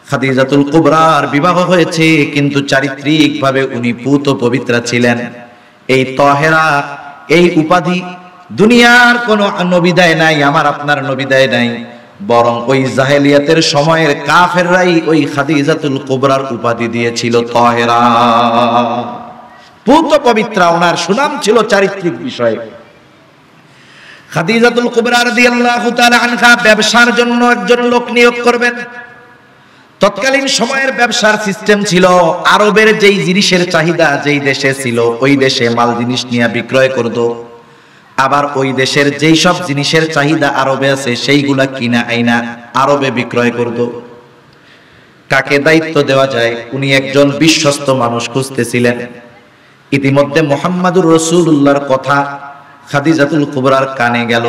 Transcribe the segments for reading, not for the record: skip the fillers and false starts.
খাদিজাতুল কুবরার বিবাহ হয়েছে, কিন্তু চারিত্রিকভাবে উনি পুত পবিত্রা ছিলেন। এই তাহেরা, এই উপাধি দুনিয়ার কোন নবী দেয় নাই, আমার আপনার নবী দেয় নাই, বরং ওই জাহেলিয়াতের সময়ের কাফেররাই ওই খাদিজাতুল কুবরার উপাধি দিয়েছিল তাহেরা, পুত পবিত্রা। ওনার সুনাম ছিল চারিত্রিক বিষয়ে। খাদিজাতুল কুবরা রাদিয়াল্লাহু তাআলা আনহা ব্যবসার জন্য একজন লোক নিয়োগ করবেন। তৎকালীন সময়ের ব্যবসার সিস্টেম ছিল, আরবের যেই জিনিসের চাহিদা যেই দেশে ছিল, ওই দেশে মাল জিনিস নিয়ে বিক্রয় করত। আবার ওই দেশের যেই সব জিনিসের চাহিদা আরবে আছে, সেইগুলা কিনা আইনা আরবে বিক্রয় করত। কাকে দায়িত্ব দেওয়া যায়, উনি একজন বিশ্বস্ত মানুষ খুঁজতেছিলেন। ইতিমধ্যে মুহাম্মাদুর রাসূলুল্লাহর কথা খাদিজাতুল কুবরার কানে গেল।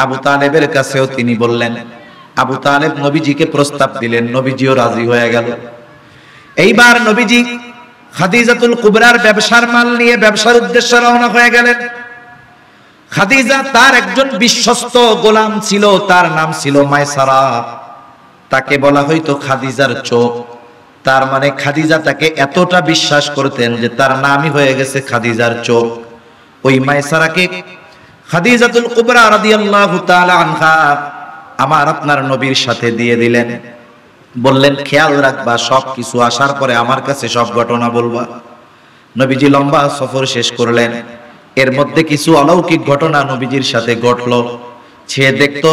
আবু তালেবের কাছেও তিনি বললেন। আবু তালেব নবীজিকে প্রস্তাব দিলেন, নবীজিও রাজি হয়ে গেল। এইবার নবীজি খাদিজাতুল কুবরার ব্যবসার মাল নিয়ে ব্যবসার উদ্দেশ্যে রওনা হয়ে গেলেন। খাদিজা তার একজন বিশ্বস্ত গোলাম ছিল, তার নাম ছিল মায়সারা। তাকে বলা হইতো খাদিজার চোখ। তার মানে খাদিজা তাকে এতটা বিশ্বাস করতেন যে তার নামই হয়ে গেছে খাদিজার চোখ। ওই মায়সারাকে খাদিজাতুল কুবরা রাদিয়াল্লাহু তাআলা আনহা আমার আপনার নবীর সাথে দিয়ে দিলেন। বললেন, খেয়াল রাখবা, সবকিছু আসার পরে আমার কাছে সব ঘটনা বলবা। নবীজি লম্বা সফর শেষ করলেন। এর মধ্যে কিছু অলৌকিক ঘটনা নবীজির সাথে ঘটলো। সে দেখতো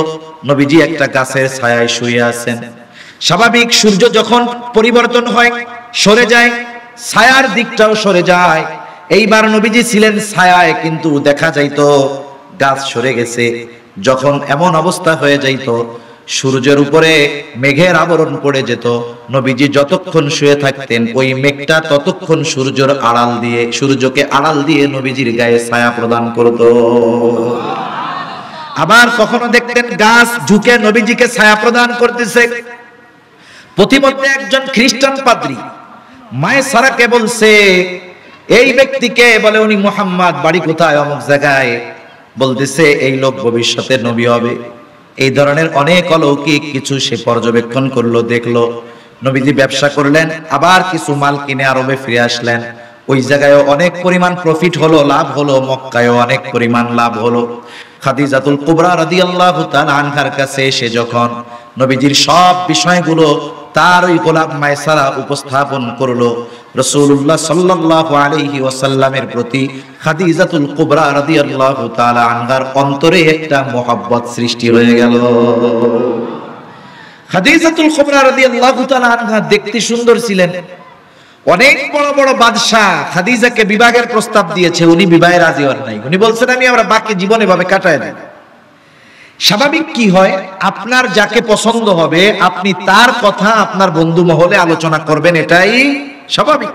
নবীজি একটা গাছের ছায়ায় শুয়ে আছেন। স্বাভাবিক সূর্য যখন পরিবর্তন হয়, সরে যায়, ছায়ার দিকটাও সরে যায়। এইবার নবীজি ছিলেন ছায়ায়, কিন্তু দেখা যাইতো গাছ সরে গেছে। যখন এমন অবস্থা হয়ে যাইত, সূর্যের উপরে মেঘের আবরণ পড়ে যেত, নবীজি যতক্ষণ শুয়ে থাকতেন ওই মেঘটা ততক্ষণ সূর্যকে আড়াল দিয়ে নবীজির গায়ে ছায়া প্রদান করত। আবার কখনো দেখতেন গাছ ঝুঁকে নবীজিকে ছায়া প্রদান করতেছে। প্রতিমধ্যে একজন খ্রিস্টান পাদ্রী মায়সারাকে বলছে, এই ব্যক্তিকে বলে, উনি মুহাম্মদ, বাড়ি কোথায়, অমুক জায়গায়। বলতেছে এই লোক ভবিষ্যতে নবী হবে। এই ধরনের অনেক অলৌকিক কিছু সে পর্যবেক্ষণ করলো, দেখলো। নবীজি ব্যবসা করলেন, আবার কিছু মাল কিনে আরবে ফিরে আসলেন। ওই জায়গায় অনেক পরিমাণ প্রফিট হলো, লাভ হলো। মক্কায়ও অনেক পরিমাণ লাভ হলো। খাদিজাতুল কুবরা রাদিয়াল্লাহু তাআলা আনহার কাছে এসে যখন নবীজির সব বিষয়গুলো তার ওই গোলাম মায়সারা উপস্থাপন করলো, রাসূলুল্লাহ সাল্লাল্লাহু আলাইহি ওয়াসাল্লামের প্রতি খাদিজাতুল কুবরা রাদিয়াল্লাহু তাআলা আনহার অন্তরে একটা মহব্বত সৃষ্টি হয়ে গেল। খাদিজাতুল কুবরা রাদিয়াল্লাহু তাআলা আনহা দেখতে সুন্দর ছিলেন। অনেক বড় বড় বাদশা খাদিজাকে বিবাহের প্রস্তাব দিয়েছে, উনি বিবাহে রাজি হন নাই। উনি বলছেন, আমি আমরা বাকি জীবন এভাবে কাটায় দেব। স্বাভাবিক কি হয়, আপনার যাকে পছন্দ হবে আপনি তার কথা আপনার বন্ধু মহলে আলোচনা করবেন, এটাই স্বাভাবিক।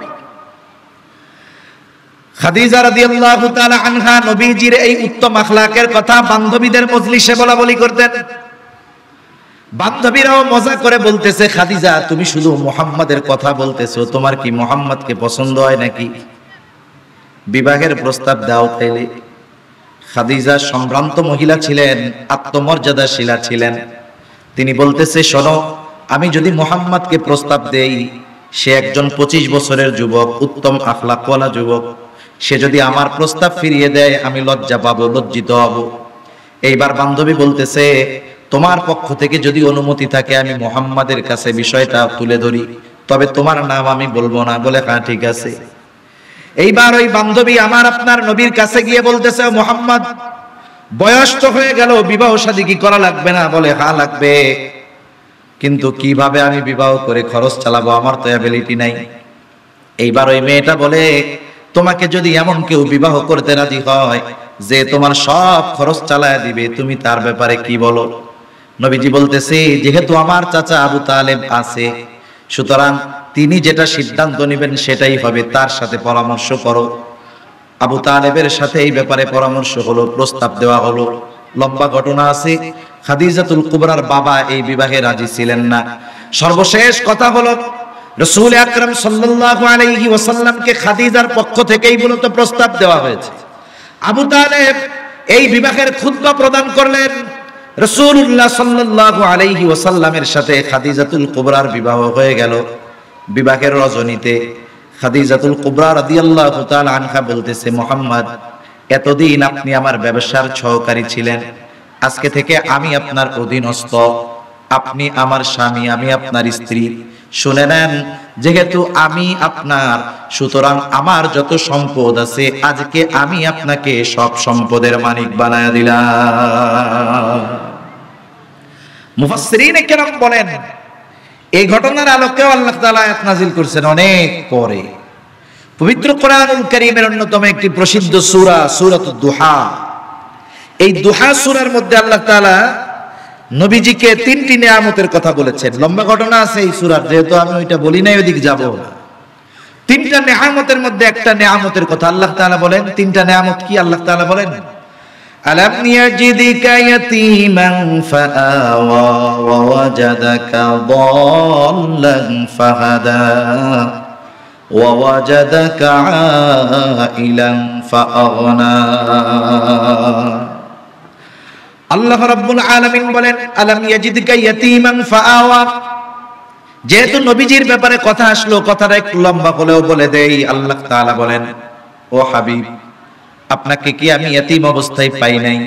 খাদিজা রাদিয়াল্লাহু তাআলা আনহা নবীজির এই উত্তম আখলাকের কথা বান্ধবীদের মজলিসে বলাবলি করতেন। বান্ধবীরাও মজা করে বলতেছে, খাদিজা তুমি শুধু মুহাম্মাদের কথা বলতেছো, তোমার কি মুহাম্মাদকে পছন্দ হয় নাকি? বিবাহের প্রস্তাব দাও তাইলে। খাদিজা সম্ভ্রান্ত মহিলা ছিলেন, আত্মমর্যাদাশীলা ছিলেন। তিনি বলতেছে, শোনো, আমি যদি মুহাম্মাদকে প্রস্তাব দেই, সে একজন 25 বছরের যুবক, উত্তম আখলাকওয়ালা যুবক। সে যদি আমার প্রস্তাব ফিরিয়ে দেয়, আমি লজ্জা পাবো, লজ্জিত হব। এইবার বান্ধবী বলতেছে, তোমার পক্ষ থেকে যদি অনুমতি থাকে আমি মুহাম্মাদের কাছে বিষয়টা তুলে ধরি, তবে তোমার নাম আমি বলবো না। বলে, হ্যাঁ ঠিক আছে। এইবার ওই বান্ধবী আমার আপনার নবীর কাছে গিয়ে বলতেছে, মুহাম্মদ বয়স তো হয়ে গেল, বিবাহ শাদী কি করা লাগবে না? বলে, হ্যাঁ লাগবে, কিন্তু কিভাবে আমি বিবাহ করে খরচ চালাবো, আমার তো অ্যাবিলিটি নাই। এইবার ওই মেয়েটা বলে, তোমাকে যদি এমন কেউ বিবাহ করতে রাজি হয় যে তোমার সব খরচ চালায় দিবে, তুমি তার ব্যাপারে কি বলো? নবীজি বলতেছে, যেহেতু আমার চাচা আবু তালেব আছে, সুতরাং তিনি যেটা সিদ্ধান্ত নেবেন সেটাই হবে, তার সাথে পরামর্শ করো। আবু তালেবের সাথে এই ব্যাপারে পরামর্শ হলো, প্রস্তাব দেওয়া হলো। লম্বা ঘটনা আছে। খাদিজাতুল কুবরার বাবা এই বিবাহে রাজি ছিলেন না। সর্বশেষ কথা হলো, রাসূল আকরাম সাল্লাল্লাহু আলাইহি ওয়াসাল্লামকে খাদিজার পক্ষ থেকেই মূলত প্রস্তাব দেওয়া হয়েছে। আবু তালেব এই বিবাহের খুতবা প্রদান করলেন। রাসূলুল্লাহ সাল্লাল্লাহু আলাইহি ওয়াসাল্লামের সাথে খাদিজাতুল কুবরার বিবাহ হয়ে গেল। বিবাহের রজনীতে খাদিজাতুল কুবরা রাদিয়াল্লাহু তাআলা আনহা বলতেছে, মুহাম্মদ, এতদিন আপনি আমার ব্যবসার সহকারী ছিলেন, আজকে থেকে আমি আপনার অধীনস্থ, আপনি আমার স্বামী, আমি আপনার স্ত্রী। শুনে নেন, যেহেতু আমি আপনার, সুতরাং আমার যত সম্পদ আছে আজকে আমি আপনাকে সব সম্পদের মালিক বানায়া দিলাম। মুফাসসিরিনে কেরাম বলেন, এই ঘটনার আলোকেও আল্লাহ তাআলা আয়াত নাযিল করেছেন অনেক পরে। পবিত্র কোরআনুল কারীমের অন্যতম একটি প্রসিদ্ধ সূরা সূরাতুদ দুহা। এই দুহা সূরার মধ্যে আল্লাহ তাআলা নবীজিকে তিনটি নিয়ামতের কথা বলেছেন। লম্বা ঘটনা আছে এই সূরার, যেহেতু আমি ওইটা বলি নাই ওইদিকে যাব না। তিনটা নিয়ামতের মধ্যে একটা নিয়ামতের কথা আল্লাহ তাআলা বলেন। তিনটা নিয়ামত কি? আল্লাহ তাআলা বলেন, আলাম ইয়াজিদিকা ইয়াতীমান ফাআওয়া ওয়া ওয়াজাদাকা দাল্লান ফাহাদা ওয়া ওয়াজাদাকা আইলান ফাআগনা। আল্লাহ রাব্বুল আলামিন বলেন, আলাম ইয়াজিদিকা ইয়াতীমান ফাআওয়া। যেহেতু নবীজির ব্যাপারে কথা আসলো, কথাটা একটু লম্বা হলেও বলে দেই। আল্লাহ তাআলা বলেন, ও হাবিব, আপনাকে কি আমি ইয়াতীম অবস্থায় পাই নাই?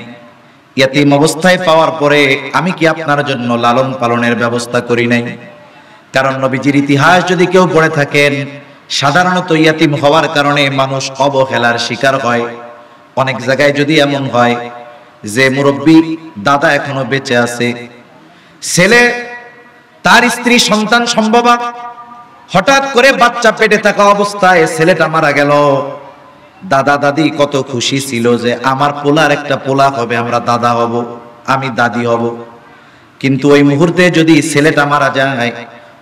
ইয়াতীম অবস্থায় পাওয়ার পরে আমি কি আপনার জন্য লালন পালনের ব্যবস্থা করি নাই? কারণ নবীজির ইতিহাস যদি কেউ পড়ে থাকেন, সাধারণত ইয়াতীম হওয়ার কারণে মানুষ অবহেলার শিকার হয়। অনেক জায়গায় যদি এমন হয় যে মুরব্বী দাদা এখনো বেঁচে আছে, ছেলে তার স্ত্রী সন্তান সম্ভবা, হঠাৎ করে বাচ্চা পেটে থাকা অবস্থায় ছেলেটা মারা গেল, দাদা দাদি কত খুশি ছিল যে আমার পোলার একটা পোলা হবে, আমরা দাদা হব, আমি দাদি হব। কিন্তু ওই মুহূর্তে যদি ছেলেটা মারা যায়,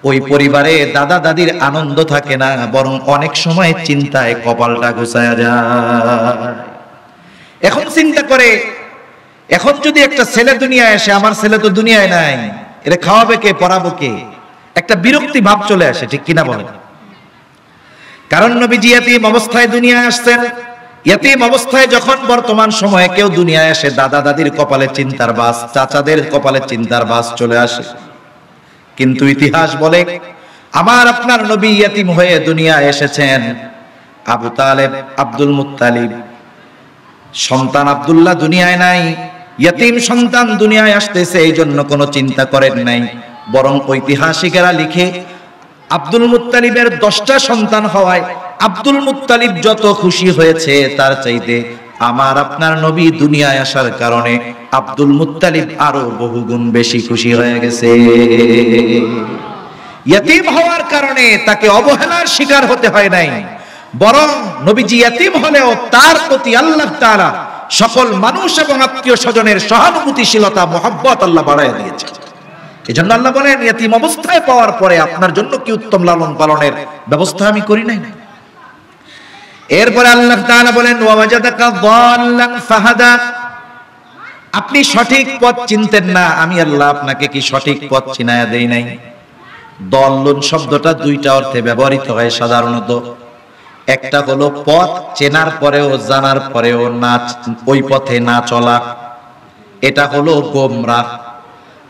ওই পরিবারে দাদা দাদির আনন্দ থাকে না, বরং অনেক সময় চিন্তায় কপালটা ঘুচায়া যায়। এখন চিন্তা করে, এখন যদি একটা ছেলে দুনিয়ায় আসে, আমার ছেলে তো দুনিয়ায় নাই, এরা খাওয়াবে কে, পড়াবো কে? একটা বিরক্তি ভাব চলে আসে, ঠিক কিনা বলেন? কারণ নবীজি ইয়াতীম অবস্থায় দুনিয়ায় আসছেন। ইয়াতীম অবস্থায় যখন বর্তমান সময়ে কেউ দুনিয়ায় আসে, দাদা দাদির কপালে চিন্তার বাস, চাচাদের কপালে চিন্তার বাস চলে আসে। কিন্তু ইতিহাস বলে, আমার আপনার নবী ইয়াতীম হয়ে দুনিয়ায় এসেছেন। আবু তালেব, আব্দুল মুত্তালিব সন্তান আব্দুল্লাহ দুনিয়ায় নাই, ইয়াতীম সন্তান দুনিয়ায় আসতেছে, এই জন্য কোনো চিন্তা করেন নাই। বরং ঐতিহাসিকেরা লিখে, আব্দুল মুত্তালিবের 10টা সন্তান হওয়ায় আব্দুল মুত্তালিব যত খুশি হয়েছে, তার চাইতে আমার আপনার নবী দুনিয়ায় আসার কারণে আব্দুল মুত্তালিব আরো বহুগুণ বেশি খুশি হয়ে গেছে। ইয়াতীম হওয়ার কারণে তাকে অবহেলার শিকার হতে হয় নাই, বরং নবীজি ইয়াতীম হলেও তার প্রতি আল্লাহ তাআলা সকল মানুষ এবং আত্মীয় স্বজনের সহানুভূতিশীলতা, মহব্বত আল্লাহ বাড়ায় দিয়েছে। এজন্য আল্লাহ বলেন, ইয়াতীম অবস্থায় পাওয়ার পরে আপনার জন্য কি উত্তম লালন পালনের ব্যবস্থা আমি করি নাই? এরপরে আল্লাহ তাআলা বলেন, ওয়া ওয়াজাদাকা দাল্লান ফাহাদা। আপনি সঠিক পথ চিনতেন না, আমি আল্লাহ আপনাকে কি সঠিক পথ চিনায়া দেই নাই? দল্লুন শব্দটা দুইটা অর্থে ব্যবহৃত হয় সাধারণত। একটা হলো পথ চেনার পরেও, জানার পরেও না ওই পথে না চলা, এটা হলো গোমরাহ।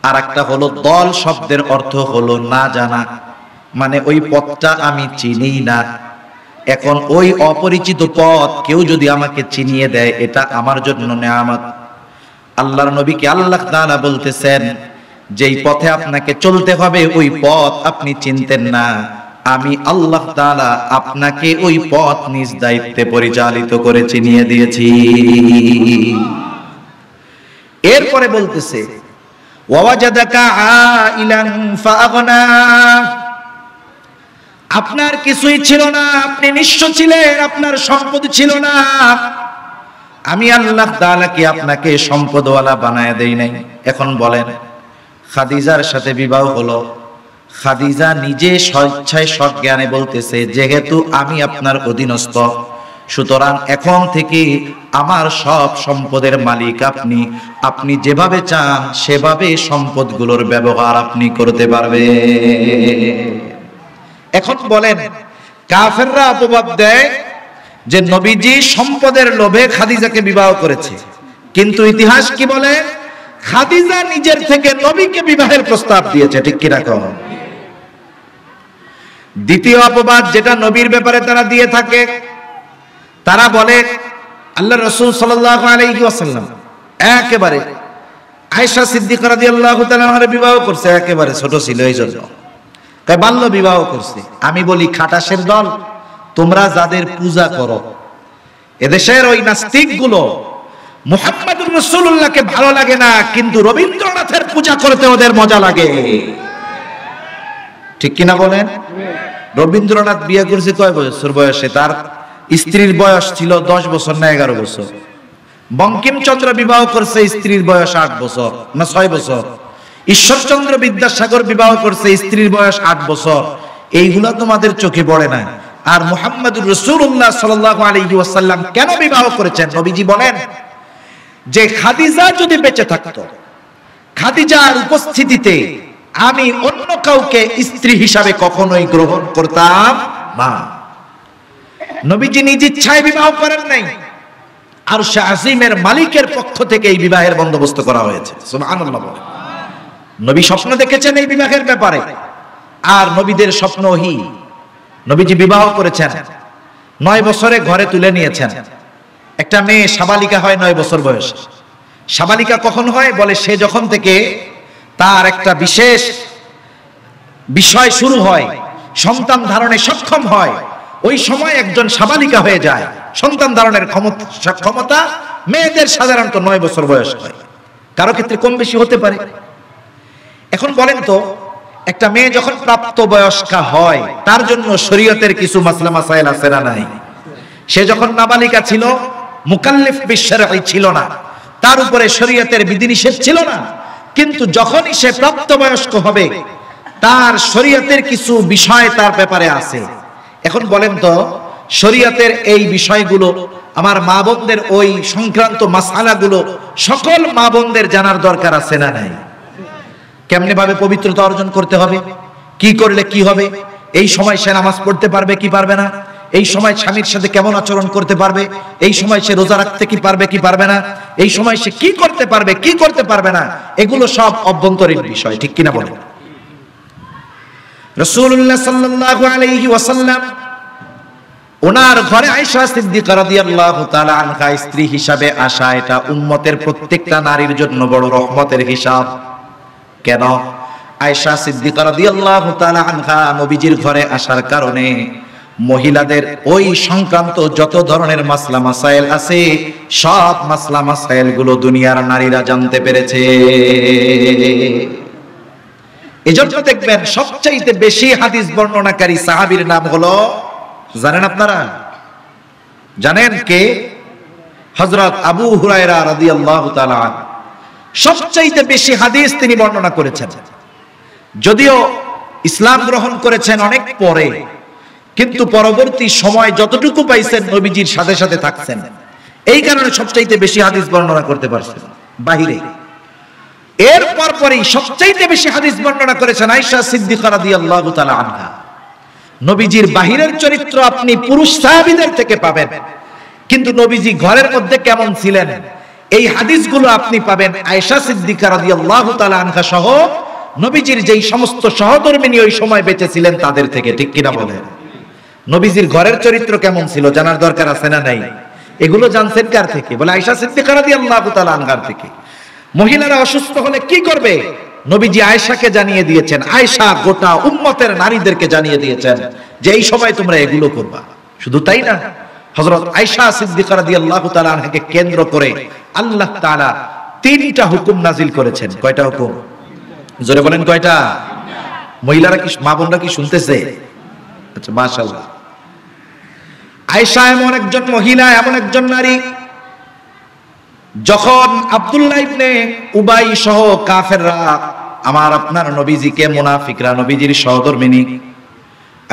আর একটা হলো দল শব্দের অর্থ হলো না জানা, মানে ওই পথটা আমি চিনি না। এখন ওই অপরিচিত পথ কেউ যদি আমাকে চিনিয়ে দেয়, এটা আমার জন্য নেয়ামত। আল্লাহর নবীকে আল্লাহ তাআলা বলতেছেন, যেই পথে আপনাকে চলতে হবে ওই পথ আপনি চিনতেন না, আমি আল্লাহ তাআলা আপনাকে ওই পথ নিজ দায়িত্বে পরিচালিত করে চিনিয়ে দিয়েছি। এরপরে বলতেছে, ওয়াজাদাকা আইলান ফাআগনা। আপনার কিছুই ছিল না, আপনি নিঃস্ব ছিলেন, আপনার সম্পদ ছিল না, আমি আল্লাহ তাআলা কি আপনাকে সম্পদওয়ালা বানায় দেই নাই? এখন বলেন, খাদিজার সাথে বিবাহ হলো, খাদিজা নিজে স্বেচ্ছায় সজ্ঞানে বলতেছে, যেহেতু আমি আপনার অধীনস্থ, সুতরাং এখন থেকে আমার সব সম্পদের মালিক আপনি। আপনি যেভাবে চান সেভাবে সম্পদগুলোর ব্যবহার আপনি করতে পারবেন। এখন বলেন, কাফেররা অপবাদ দেয় যে নবীজি সম্পদের লোভে খাদিজাকে বিবাহ করেছে, কিন্তু ইতিহাস কি বলে? খাদিজা নিজের থেকে নবীকে বিবাহের প্রস্তাব দিয়েছে, ঠিক কি না কও? দ্বিতীয় অপবাদ যেটা নবীর ব্যাপারে তারা দিয়ে থাকে, তারা বলে আল্লাহ রাসূল সাল্লাল্লাহু আলাইহি ওয়াসাল্লাম একেবারে আয়েশা সিদ্দিকা রাদিয়াল্লাহু তাআলা আনহার বিবাহ করছে, একেবারে ছোট ছিল এই জন্য তাই বাল্য বিবাহ করছে। আমি বলি খাটাসের দল, তোমরা যাদের পূজা করো, এদেশের ওই নাস্তিক গুলো মুহাম্মদুর রাসূলুল্লাহকে ভালো লাগে না, কিন্তু রবীন্দ্রনাথের পূজা করতে ওদের মজা লাগে, ঠিক কিনা বলেন? রবীন্দ্রনাথ বিয়ে করেছে কয় বছর বয়সে? তার স্ত্রীর বয়স ছিল 10 বছর না 11 বছর। বঙ্কিমচন্দ্র বিবাহ করছে, স্ত্রীর বয়স 8 বছর না 6 বছর। ঈশ্বরচন্দ্র বিদ্যাসাগর বিবাহ করছে, স্ত্রীর বয়স 8 বছর। এইগুলা তোমাদের চোখে পড়ে না। আর মুহাম্মদুর রাসূলুল্লাহ সাল্লাল্লাহু আলাইহি ওয়াসাল্লাম কেন বিবাহ করেছেন? নবীজি বলেন যে খাদিজা যদি বেঁচে থাকতো, খাদিজার উপস্থিতিতে আমি অন্য কাউকে স্ত্রী হিসাবে কখনোই গ্রহণ করতাম না। নবীজি নিজ ইচ্ছায় বিবাহ করেন নাই, আরশে আজিমের মালিকের পক্ষ থেকে এই বিবাহের বন্দোবস্ত করা হয়েছে। সুবহানাল্লাহ। নবী স্বপ্ন দেখেছেন এই বিবাহের ব্যাপারে, আর নবীদের স্বপ্ন ওহী। নবীজি বিবাহ করেছেন, 9 বছরে ঘরে তুলে নিয়েছেন। একটা মেয়ে সাবালিকা হয় 9 বছর বয়সে। সাবালিকা কখন হয়? বলে সে যখন থেকে তার একটা বিশেষ বিষয় শুরু হয়, সন্তান ধারণে সক্ষম হয়, ওই সময় একজন সাবালিকা হয়ে যায়। সন্তান ধারণের ক্ষমতা মেয়েদের সাধারণত 9 বছর বয়স হয়, কারো ক্ষেত্রে কম বেশি হতে পারে। এখন বলেন তো, একটা মেয়ে যখন প্রাপ্ত বয়স্কা হয়, তার জন্য শরীয়তের কিছু মাসলা মাসাইল আছে না নাই? সে যখন নাবালিকা ছিল, মুকাল্লিফ বিশরঈ ছিল না, তার উপরে শরীয়তের বিধিনিষেধ ছিল না, কিন্তু যখনই সে প্রাপ্তবয়স্ক হবে, তার শরীয়তের কিছু বিষয় তার ব্যাপারে আছে। এখন বলেন তো, শরীয়তের এই বিষয়গুলো আমার মা বোনদের, ওই সংক্রান্ত মাসআলাগুলো সকল মা বোনদের জানার দরকার আছে না নাই? কেমনে ভাবে পবিত্রতা অর্জন করতে হবে, কি করলে কি হবে, এই সময় সে নামাজ পড়তে পারবে কি পারবে না, এই সময় স্বামীর সাথে কেমন আচরণ করতে পারবে, এই সময় সে রোজা রাখতে কি পারবে কি পারবে না, এই সময় সে কি করতে পারবে কি করতে পারবে না, এগুলো সব অভ্যন্তরীণ বিষয়, ঠিক কিনা বলেন? রাসূলুল্লাহ সাল্লাল্লাহু আলাইহি ওয়াসাল্লাম ওনার ঘরে আয়েশা সিদ্দিকা রাদিয়াল্লাহু তাআলা আনহা স্ত্রী হিসাবে আসা, এটা উম্মতের প্রত্যেকটা নারীর জন্য বড় রহমতের হিসাব। কেন? আয়েশা সিদ্দিকা রাদিয়াল্লাহু তাআলা আনহা নবীজির ঘরে আসার কারণে মহিলাদের ওই সংক্রান্ত যত ধরনের মাসলা মাসাইল আছে, সব মাসলা মাসাইল গুলো দুনিয়ার নারীরা জানতে পেরেছে। এজন্য দেখবেন সবচাইতে বেশি হাদিস বর্ণনাকারী সাহাবীর নাম হলো, জানেন আপনারা? জানেন কে? হযরত আবু হুরায়রা রাদিয়াল্লাহু তাআলা আনহু। সবচাইতে বেশি হাদিস তিনি বর্ণনা করেছেন। যদিও ইসলাম গ্রহণ করেছেন অনেক পরে, কিন্তু পরবর্তী সময় যতটুকু পাইছেন নবীজির সাথে সাথে থাকছেন, এই কারণে সবচাইতে বেশি হাদিস বর্ণনা করতে পারছেন বাহিরে। এর পরপরই সবচাইতে বেশি হাদিস বর্ণনা করেছেন আয়েশা সিদ্দিকা রাদিয়াল্লাহু তাআলা আনহা। নবীজির বাহিরের চরিত্র আপনি পুরুষ সাহাবীদের থেকে পাবেন, কিন্তু নবীজি ঘরের মধ্যে কেমন ছিলেন, এই হাদিসগুলো আপনি পাবেন আয়েশা সিদ্দিকা রাদিয়াল্লাহু তাআলা আনহা সহ নবীজির যেই সমস্ত সহধর্মিণী ওই সময় বেঁচে ছিলেন তাদের থেকে, ঠিক কিনা বলেন? নবীজির ঘরের চরিত্র কেমন ছিল জানার দরকার আছে না নাই? এগুলো জানছেন কার থেকে? বলে আয়েশা সিদ্দিকা রাদিয়াল্লাহু তাআলা আনহার থেকে। মহিলারা অসুস্থ হলে কি করবে, নবীজি আয়েশাকে জানিয়ে দিয়েছেন, আয়েশা গোটা উম্মতের নারীদেরকে জানিয়ে দিয়েছেন যে এই সময় তোমরা এগুলো করবা। শুধু তাই না, হযরত আয়েশা সিদ্দিকা রাদিয়াল্লাহু তাআলা আনহাকে কেন্দ্র করে আল্লাহ তাআলা 3টা হুকুম নাজিল করেছেন। কয়টা হুকুম? জোরে বলেন কয়টা? মহিলারা কি, মা বোনরা কি শুনতেছে? আচ্ছা, মাশাআল্লাহ। আয়েশা এমন একজন মহিলা, এমন একজন নারী, যখন আব্দুল্লাহ ইবনে উবাই সহ কাফেররা আমার আপনার নবীজিকে, মুনাফিকরা নবীজির সহধর্মিণী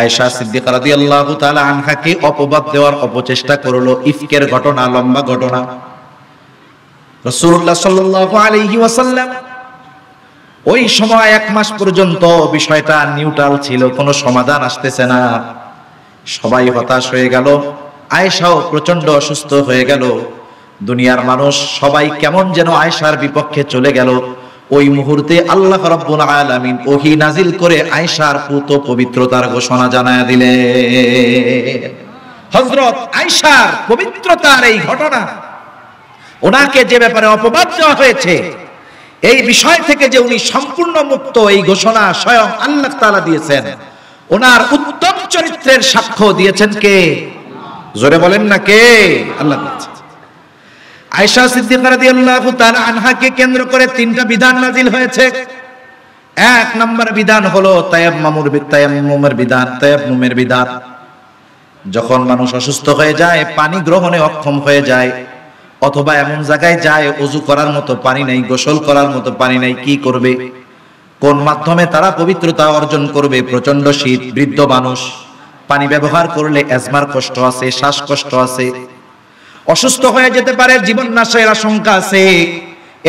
আয়েশা সিদ্দিকা রাদিয়াল্লাহু তাআলা আনহাকে অপবাদ দেওয়ার অপচেষ্টা করলো, ইফকের ঘটনা, লম্বা ঘটনা। রাসূলুল্লাহ সাল্লাল্লাহু আলাইহি ওয়াসাল্লাম ওই সময় 1 মাস পর্যন্ত বিষয়টা নিউট্রাল ছিল, কোনো সমাধান আসতেছে না। সবাই হতাশ হয়ে গেল, আয়েশাও প্রচন্ড অসুস্থ হয়ে গেল। দুনিয়ার মানুষ সবাই কেমন যেন আয়েশার বিপক্ষে চলে গেল। ওই মুহূর্তে আল্লাহ রাব্বুল আলামিন ওহী নাজিল করে আয়েশার পুত পবিত্রতার ঘোষণা জানায়া দিলেন। হযরত আয়েশার পবিত্রতার এই ঘটনা, ওনাকে যে ব্যাপারে অপবাদ দেওয়া হয়েছে এই বিষয় থেকে যে উনি সম্পূর্ণ মুক্ত, এই ঘোষণা স্বয়ং আল্লাহ তাআলা দিয়েছেন। ওনার উত্তম চরিত্রের সাক্ষ্য দিয়েছেন কে? জোরে বলেন না কে? আল্লাহ দিয়েছেন। আয়েশা সিদ্দিকা রাদিয়াল্লাহু তাআলা আনহাকে কেন্দ্র করে তিনটা বিধান নাজিল হয়েছে। এক নম্বর বিধান হলো তায়াম্মুমের বিধান। যখন মানুষ অসুস্থ হয়ে যায়, পানি গ্রহণে অক্ষম হয়ে যায়, অথবা এমন জায়গায় যায় ওযু করার মতো পানি নেই, গোসল করার মতো পানি নেই, কি করবে? কোন মাধ্যমে তারা পবিত্রতা অর্জন করবে? প্রচন্ড শীত, বৃদ্ধ মানুষ, পানি ব্যবহার করলে অ্যাজমার কষ্ট আছে, শ্বাসকষ্ট আছে, অসুস্থ হয়ে যেতে পারে, জীবন নাশের আশঙ্কা আছে।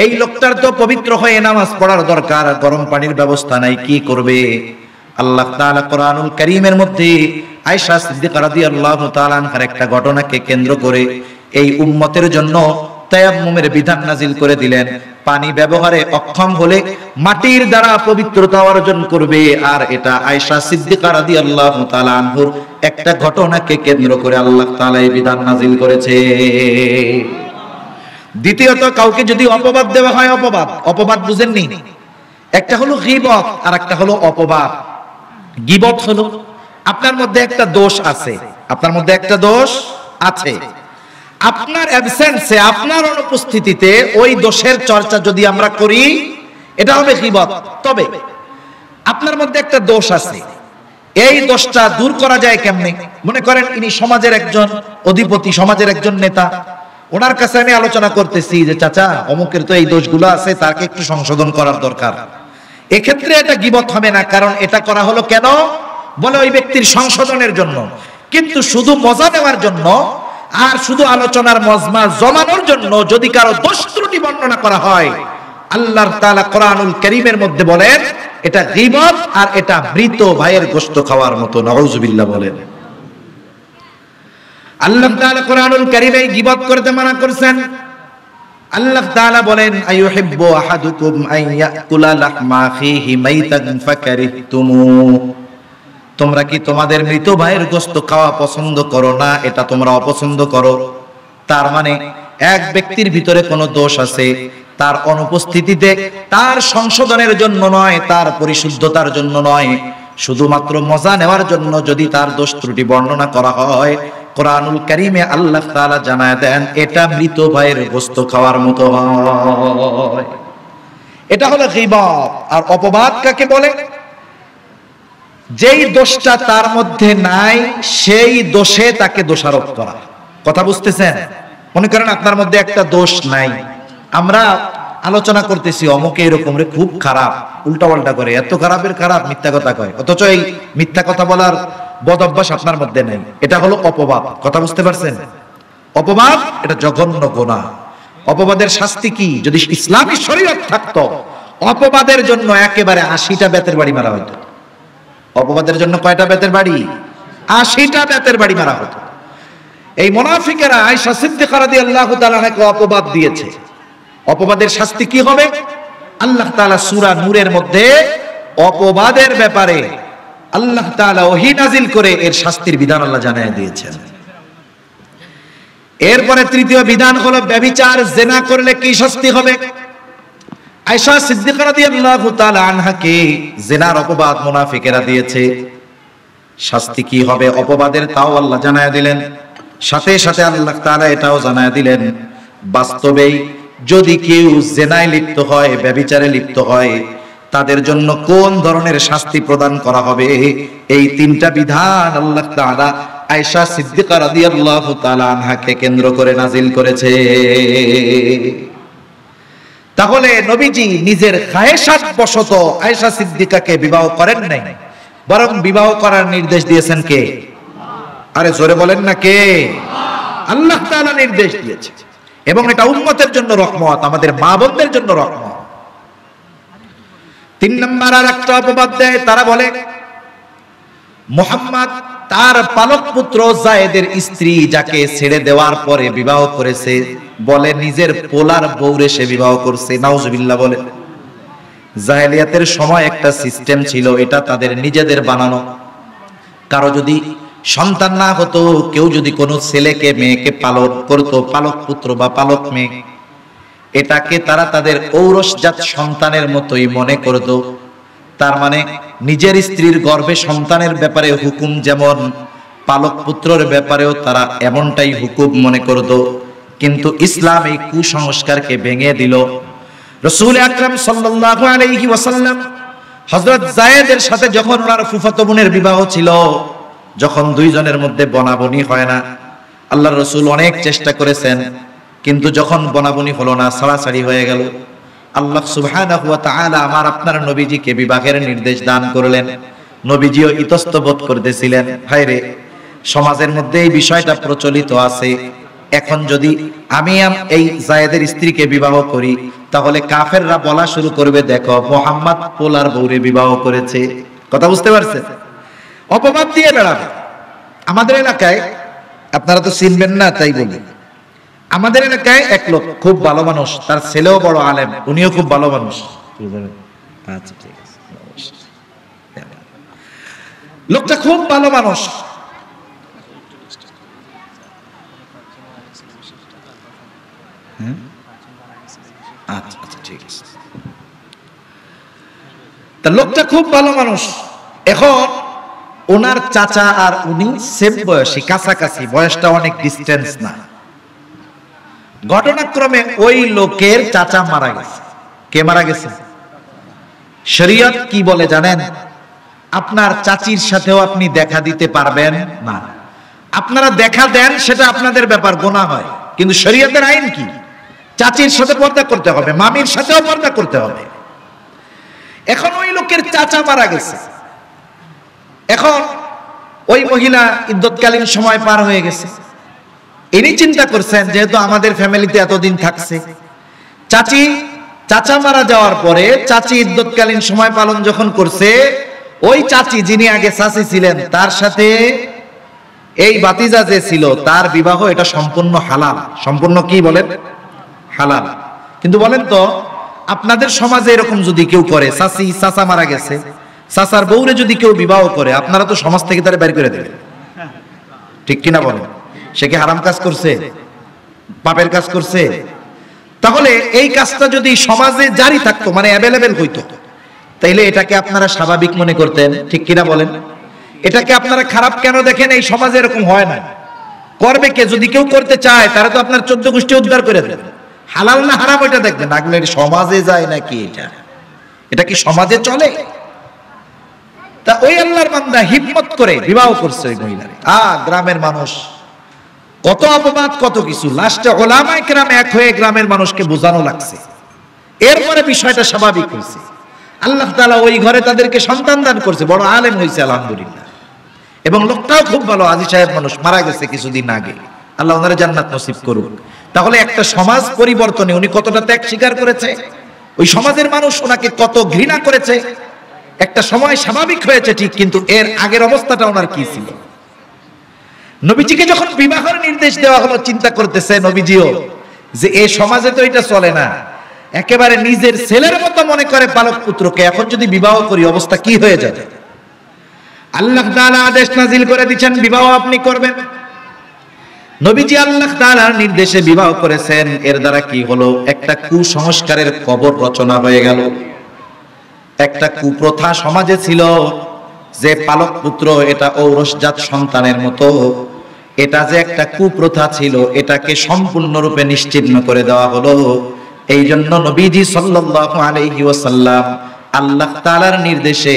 এই লোকটার তো পবিত্র হয়ে নামাজ পড়ার দরকার, গরম পানির ব্যবস্থা নাই, কি করবে? আল্লাহ তাআলা কোরআনুল কারীমের মধ্যে আয়েশা সিদ্দিকা রাদিয়াল্লাহু তাআলা আনহার একটা ঘটনাকে কেন্দ্র করে এই উম্মতের জন্য তায়াম্মুমের বিধান নাজিল করে দিলেন। পানি ব্যবহারে অক্ষম হলে মাটির দ্বারা পবিত্রতা অর্জন করবে। আর এটা আয়েশা সিদ্দিকা রাদিয়াল্লাহু তাআলা আনহুর একটা ঘটনাকে কেন্দ্র করে আল্লাহ তাআলা এই বিধান নাজিল করেছে। দ্বিতীয়ত, কাউকে যদি অপবাদ দেওয়া হয়, অপবাদ বুঝেননি? একটা হলো গীবত আর একটা হলো অপবাদ। গীবত হলো আপনার মধ্যে একটা দোষ আছে, আপনার অ্যাবসেন্সে, আপনার অনুপস্থিতিতে ওই দোষের চর্চা যদি আমরা করি, এটা হবে গীবত। তবে আপনার মধ্যে একটা দোষ আছে, এই দোষটা দূর করা যায় কেমনে? মনে করেন ইনি সমাজের একজন অধিপতি, সমাজের একজন নেতা, ওনার কাছে আমি আলোচনা করতেছি যে চাচা অমুকের তো এই দোষগুলো আছে, তাকে একটু সংশোধন করার দরকার। এক্ষেত্রে এটা গীবত হবে না, কারণ এটা করা হলো কেন? বলে ওই ব্যক্তির সংশোধনের জন্য। কিন্তু শুধু মজা নেওয়ার জন্য আর শুধু আলোচনার মজমা জমানোর জন্য যদি কারো দোষ ত্রুটি বর্ণনা করা হয়, আল্লাহ তাআলা কোরআনুল কারীমের মধ্যে বলেন এটা গীবত, আর এটা মৃত ভাইয়ের গোশত খাওয়ার মতো। নাউযুবিল্লাহ বলেন। আল্লাহ তাআলা কোরআনুল কারীমে গীবত করতে মানা করেছেন। আল্লাহ তাআলা বলেন আইয়ুহিব্বু আহাদুকুম আন ইয়াকুলা লাহমা আখিহি মাইতান ফাকারিহতুমু। তোমরা কি তোমাদের মৃত ভাইয়ের গোশত খাওয়া পছন্দ করো না? এটা তোমরা অপছন্দ করো। তার মানে এক ব্যক্তির ভিতরে কোনো দোষ আছে, তার অনুপস্থিতিতে, তার সংশোধনের জন্য নয়, তার পরিশুদ্ধতার জন্য নয়, শুধুমাত্র মজা নেওয়ার জন্য যদি তার দোষ ত্রুটি বর্ণনা করা হয়, কোরআনুল কারীমে আল্লাহ তাআলা জানায় দেন এটা মৃত ভাইয়ের গোশত খাওয়ার মতো হয়। এটা হলো গীবত। আর অপবাদ কাকে বলে? যেই দোষটা তার মধ্যে নাই সেই দোষে তাকে দোষারোপ করা। কথা বুঝতেছেন? মনে করেন আপনার মধ্যে একটা দোষ নাই, আমরা আলোচনা করতেছি অমুকে এরকম রে, খুব খারাপ, উল্টাপাল্টা করে, এত খারাপের খারাপ, মিথ্যা কথা কয়, অথচ এই মিথ্যা কথা বলার বদ অভ্যাস আপনার মধ্যে নেই। এটা হলো অপবাদ। কথা বুঝতে পারছেন? অপবাদ এটা জঘন্য গুনাহ। অপবাদের শাস্তি কি? যদি ইসলামী শরীয়ত থাকতো, অপবাদের জন্য একেবারে 80টা বেতের বাড়ি মারা হতো। অপবাদের জন্য কয়টা বেতের বাড়ি? 80টা বেতের বাড়ি মারা হতো। এই মুনাফিকেরা আয়েশা সিদ্দিকা রাদিয়াল্লাহু তাআলা আনহাকে অপবাদ দিয়েছে। অপবাদের শাস্তি কি হবে? আল্লাহ তাআলা সূরা নূরের মধ্যে অপবাদের ব্যাপারে আল্লাহ তাআলা ওহী নাজিল করে এর শাস্তির বিধান আল্লাহ জানিয়ে দিয়েছেন। এরপরে তৃতীয় বিধান হলো ব্যভিচার, জিনা করলে কি শাস্তি হবে? আয়েশা সিদ্দিকা রাদিয়াল্লাহু তাআলা আনহাকে জিনার অপবাদ মুনাফিকেরা দিয়েছে, শাস্তি কি হবে অপবাদের তাও আল্লাহ জানায়া দিলেন। সাথে সাথে আল্লাহ তাআলা এটাও জানায়া দিলেন বাস্তবেই যদি কেউ জিনায় লিপ্ত হয়, ব্যভিচারে লিপ্ত হয়, তাদের জন্য কোন ধরনের শাস্তি প্রদান করা হবে। এই তিনটা বিধান আল্লাহ তাআলা আয়েশা সিদ্দিকা রাদিয়াল্লাহু তাআলা আনহাকে কেন্দ্র করে নাজিল করেছে। তাহলে নবীজি নিজের খায়েশাত বশত আয়েশা সিদ্দিকাকে বিবাহ করেন নাই, বরং বিবাহ করার নির্দেশ দিয়েছেন কে? আরে জোরে বলেন না কে? আল্লাহ তাআলা নির্দেশ দিয়েছে। এবং এটা উম্মতের জন্য রহমত, আমাদের মা বোনদের জন্য রহমত। 3 নম্বর আর একটা অপবাদ দেয়, তারা বলে মুহাম্মদ তার পালক পুত্র যায়েদের স্ত্রী যাকে ছেড়ে দেওয়ার পরে বিবাহ করেছে, বলে নিজের পোলার বউরে সে বিবাহ করছে, নাউজুবিল্লাহ বলে। জাহেলিয়াতের সময় একটা সিস্টেম ছিল, এটা তাদের নিজেদের বানানো। কারো যদি সন্তান না হতো, কেউ যদি কোনো ছেলেকে মেয়েকে পালন করতো, পালক পুত্র বা পালক মেয়ে, এটাকে তারা তাদের ঔরসজাত সন্তানের মতোই মনে করত। তার মানে নিজের স্ত্রীর গর্ভে সন্তানের ব্যাপারে হুকুম যেমন, পালক পুত্রের ব্যাপারেও তারা এমনটাই হুকুম মনে করত। কিন্তু ইসলাম এই কুসংস্কারকে ভেঙে দিল। রাসূল আকরাম সাল্লাল্লাহু আলাইহি ওয়াসাল্লাম হযরত যায়েদের সাথে যখন ওনার ফুফাতো বোনের বিবাহ ছিল, যখন দুইজনের মধ্যে বনাবনি হয় না, আল্লাহর রাসূল অনেক চেষ্টা করেছেন, কিন্তু যখন বনাবনি হলো না, ছাড়াছাড়ি হয়ে গেল, আল্লাহ সুবহানাহু ওয়া তাআলা আমার আপনার নবীজিকে বিবাহের নির্দেশ দান করলেন। নবীজিও ইতস্ত বোধ করতেছিলেন, হায়রে সমাজের মধ্যে এই বিষয়টা প্রচলিত আছে, এখন যদি আমি এই যায়েদের স্ত্রীকে বিবাহ করি, তাহলে কাফেররা বলা শুরু করবে, দেখো মুহাম্মদ পোলার বউরে বিবাহ করেছে। কথা বুঝতে পারছেন? অপবাদ দিয়ে বেড়াবে। আমাদের এলাকায়, আপনারা তো চিনবেন না তাই বলি, আমাদের এলাকায় এক লোক খুব ভালো মানুষ, তার ছেলেও বড় আলেম, উনিও খুব ভালো মানুষ। আচ্ছা ঠিক আছে, লোকটা খুব ভালো মানুষ। আচ্ছা আচ্ছা ঠিক আছে। তা লোকটা খুব ভালো মানুষ। এখন ওনার চাচা আর উনি সেম বয়সী, কাছাকাছি, বয়সটা অনেক ডিস্টেন্স না। ঘটনাক্রমে ওই লোকের চাচা মারা গেছে। কে মারা গেছে? শরীয়ত কি বলে জানেন? আপনার চাচির সাথেও আপনি দেখা দিতে পারবেন না। আপনারা দেখা দেন, সেটা আপনাদের ব্যাপার, গুনাহ হয়। কিন্তু শরীয়তের আইন কি? চাচির সাথে পর্দা করতে হবে, মামির সাথেও পর্দা করতে হবে। এখন ওই লোকের চাচা মারা গেছে। এখন ওই মহিলা ইদ্যতকালীন সময় পার হয়ে গেছে। ইনি চিন্তা করছেন, যেহেতু আমাদের ফ্যামিলিতে এতদিন থাকছে, চাচা মারা যাওয়ার পরে চাচি ইদ্যতকালীন সময় পালন যখন করছে, ওই চাচি যিনি আগে চাচি ছিলেন, তার সাথে এই বাতিজা যে ছিল, তার বিবাহ এটা সম্পূর্ণ হালাল। সম্পূর্ণ কি বলেন? হালাল। কিন্তু বলেন তো, আপনাদের সমাজে এরকম যদি কেউ করে, চাচা মারা গেছে, চাচার বউরে যদি কেউ বিবাহ করে, আপনারা তো সমাজ থেকে তারা বের করে দেবেন, ঠিক কিনা বলেন? সে কি হারাম কাজ করছে? পাপের কাজ করছে? তাহলে এই কাজটা যদি সমাজে জারি থাকতো, মানে অ্যাভেলেবেল হইতো, তাইলে এটাকে আপনারা স্বাভাবিক মনে করতেন, ঠিক কিনা বলেন? এটাকে আপনারা খারাপ কেন দেখেন? এই সমাজে এরকম হয় না। করবে কে? যদি কেউ করতে চায়, তারা তো আপনার 14 গোষ্ঠী উদ্ধার করে দেবে। হালাল না হারাম ওইটা দেখবেন, আগলে সমাজে যায় নাকি, এটা কি সমাজে চলে? তা ওই আল্লাহর বান্দা হিম্মত করে বিবাহ করছে ওই মহিলারে। গ্রামের মানুষ কত অপবাদ, কত কিছু, লাস্টে ওলামায়ে কেরাম এক হয়ে গ্রামের মানুষকে বোঝানো লাগছে। এরপরে বিষয়টা স্বাভাবিক হয়েছে। আল্লাহ তাআলা ওই ঘরে তাদেরকে সন্তান দান করছে, বড় আলেম হয়েছে আলহামদুলিল্লাহ। এবং লোকটাও খুব ভালো, আজি সাহেব মানুষ, মারা গেছে কিছুদিন আগে। আল্লাহ ওনারে জান্নাত নসিব করুক। তাহলে একটা সমাজ পরিবর্তনে উনি কতটা ত্যাগ স্বীকার করেছে, ওই সমাজের মানুষ ওনাকে কত ঘৃণা করেছে। একটা সময় স্বাভাবিক হয়েছে ঠিক, কিন্তু এর আগের অবস্থাটা ওনার কি ছিল? নবীজিকে যখন বিবাহের নির্দেশ দেওয়া হলো, চিন্তা করতেছে নবীজিও যে এই সমাজে তো এটা চলে না, একেবারে নিজের ছেলের মতো মনে করে পালক পুত্রকে, এখন যদি বিবাহ করি অবস্থা কি হয়ে যাবে? আল্লাহ তাআলা আদেশ নাজিল করে দিচ্ছেন, বিবাহ আপনি করবেন। নবীজি আল্লাহ তাআলার নির্দেশে বিবাহ করেছেন। এর দ্বারা কি হলো? একটা কুসংস্কারের কবর রচনা হয়ে গেল। একটা কুপ্রথা সমাজে ছিল যে পালক পুত্র এটা ঔরসজাত সন্তানের মতো, এটা যে একটা কুপ্রথা ছিল, এটাকে সম্পূর্ণরূপে নিশ্চিহ্ন করে দেওয়া হলো। এই জন্য নবীজি সাল্লাল্লাহু আলাইহি ওয়াসাল্লাম আল্লাহ তাআলার নির্দেশে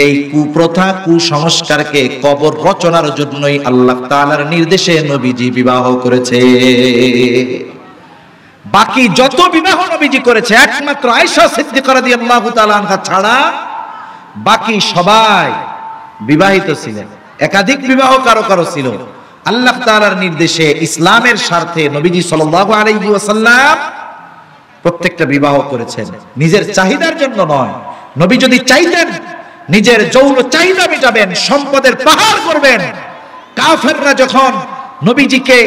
এই কুপ্রথা, কুসংস্কারকে কবর রচনার জন্যই আল্লাহ তাআলার নির্দেশে নবীজি বিবাহ করেছে। বাকি যত বিবাহ নবীজি করেছে, একমাত্র আয়েশা সিদ্দিকা রাদিয়াল্লাহু তাআলা আনহা ছাড়া বাকি সবাই বিবাহিত ছিলেন। একাধিক বিবাহ কারো কারো ছিল। আল্লাহ তাআলার নির্দেশে, ইসলামের স্বার্থে নবীজি সাল্লাল্লাহু আলাইহি ওয়াসাল্লাম প্রত্যেকটা বিবাহ করেছেন, নিজের চাহিদার জন্য নয়। নবী যদি চাইতেন নিজের যৌন চাহিদা মেটাবেন, সম্পদের পাহাড় করবেন, কাফেররা যখন নবীজিকে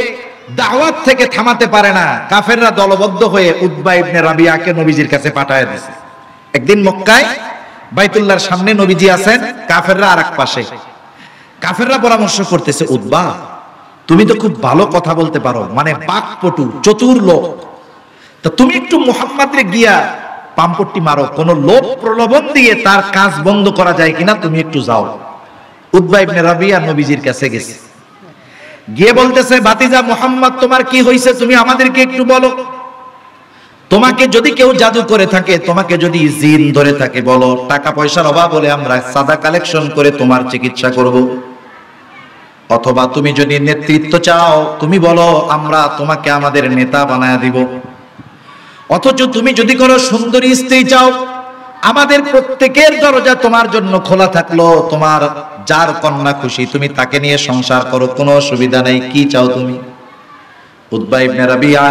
দাওয়াত থেকে থামাতে পারে না। কাফেররা দলবদ্ধ হয়ে উতবা ইবনে রাবিয়াকে নবীজির কাছে পাঠায় দিয়েছে। একদিন মক্কায় বাইতুল্লাহর সামনে নবীজি আছেন, কাফেররা আরেক পাশে। কাফেররা পরামর্শ করতেছে, উতবা তুমি তো খুব ভালো কথা বলতে পারো, মানে বাকপটু চতুর লোক, তা তুমি একটু মুহাম্মাদরে গিয়া পাম্পট্টি মারো, কোন লোভ প্রলোভন দিয়ে তার কাজ বন্ধ করা যায় কিনা তুমি একটু যাও। উতবা ইবনে রাবিয়া নবীজির কাছে গেছে, গিয়ে বলতেছে, ভাতিজা মুহাম্মদ তোমার কি হয়েছে তুমি আমাদেরকে একটু বলো। তোমাকে যদি কেউ জাদু করে থাকে, তোমাকে যদি জিন ধরে থাকে বলো, টাকা পয়সার অভাব হলে আমরা সাদা কালেকশন করে তোমার চিকিৎসা করব। অথবা তুমি যদি নেতৃত্ব চাও তুমি বলো, আমরা তোমাকে আমাদের নেতা বানায় দিব। অথচ তুমি যদি কোনো সুন্দরী স্ত্রী চাও, আমাদের প্রত্যেকের দরজা তোমার জন্য খোলা থাকলো, তোমার যার কন্যা খুশি তুমি তাকে নিয়ে সংসার করো, কোনো অসুবিধা নেই, কি চাও তুমি। উতবা ইবনে রাবিয়া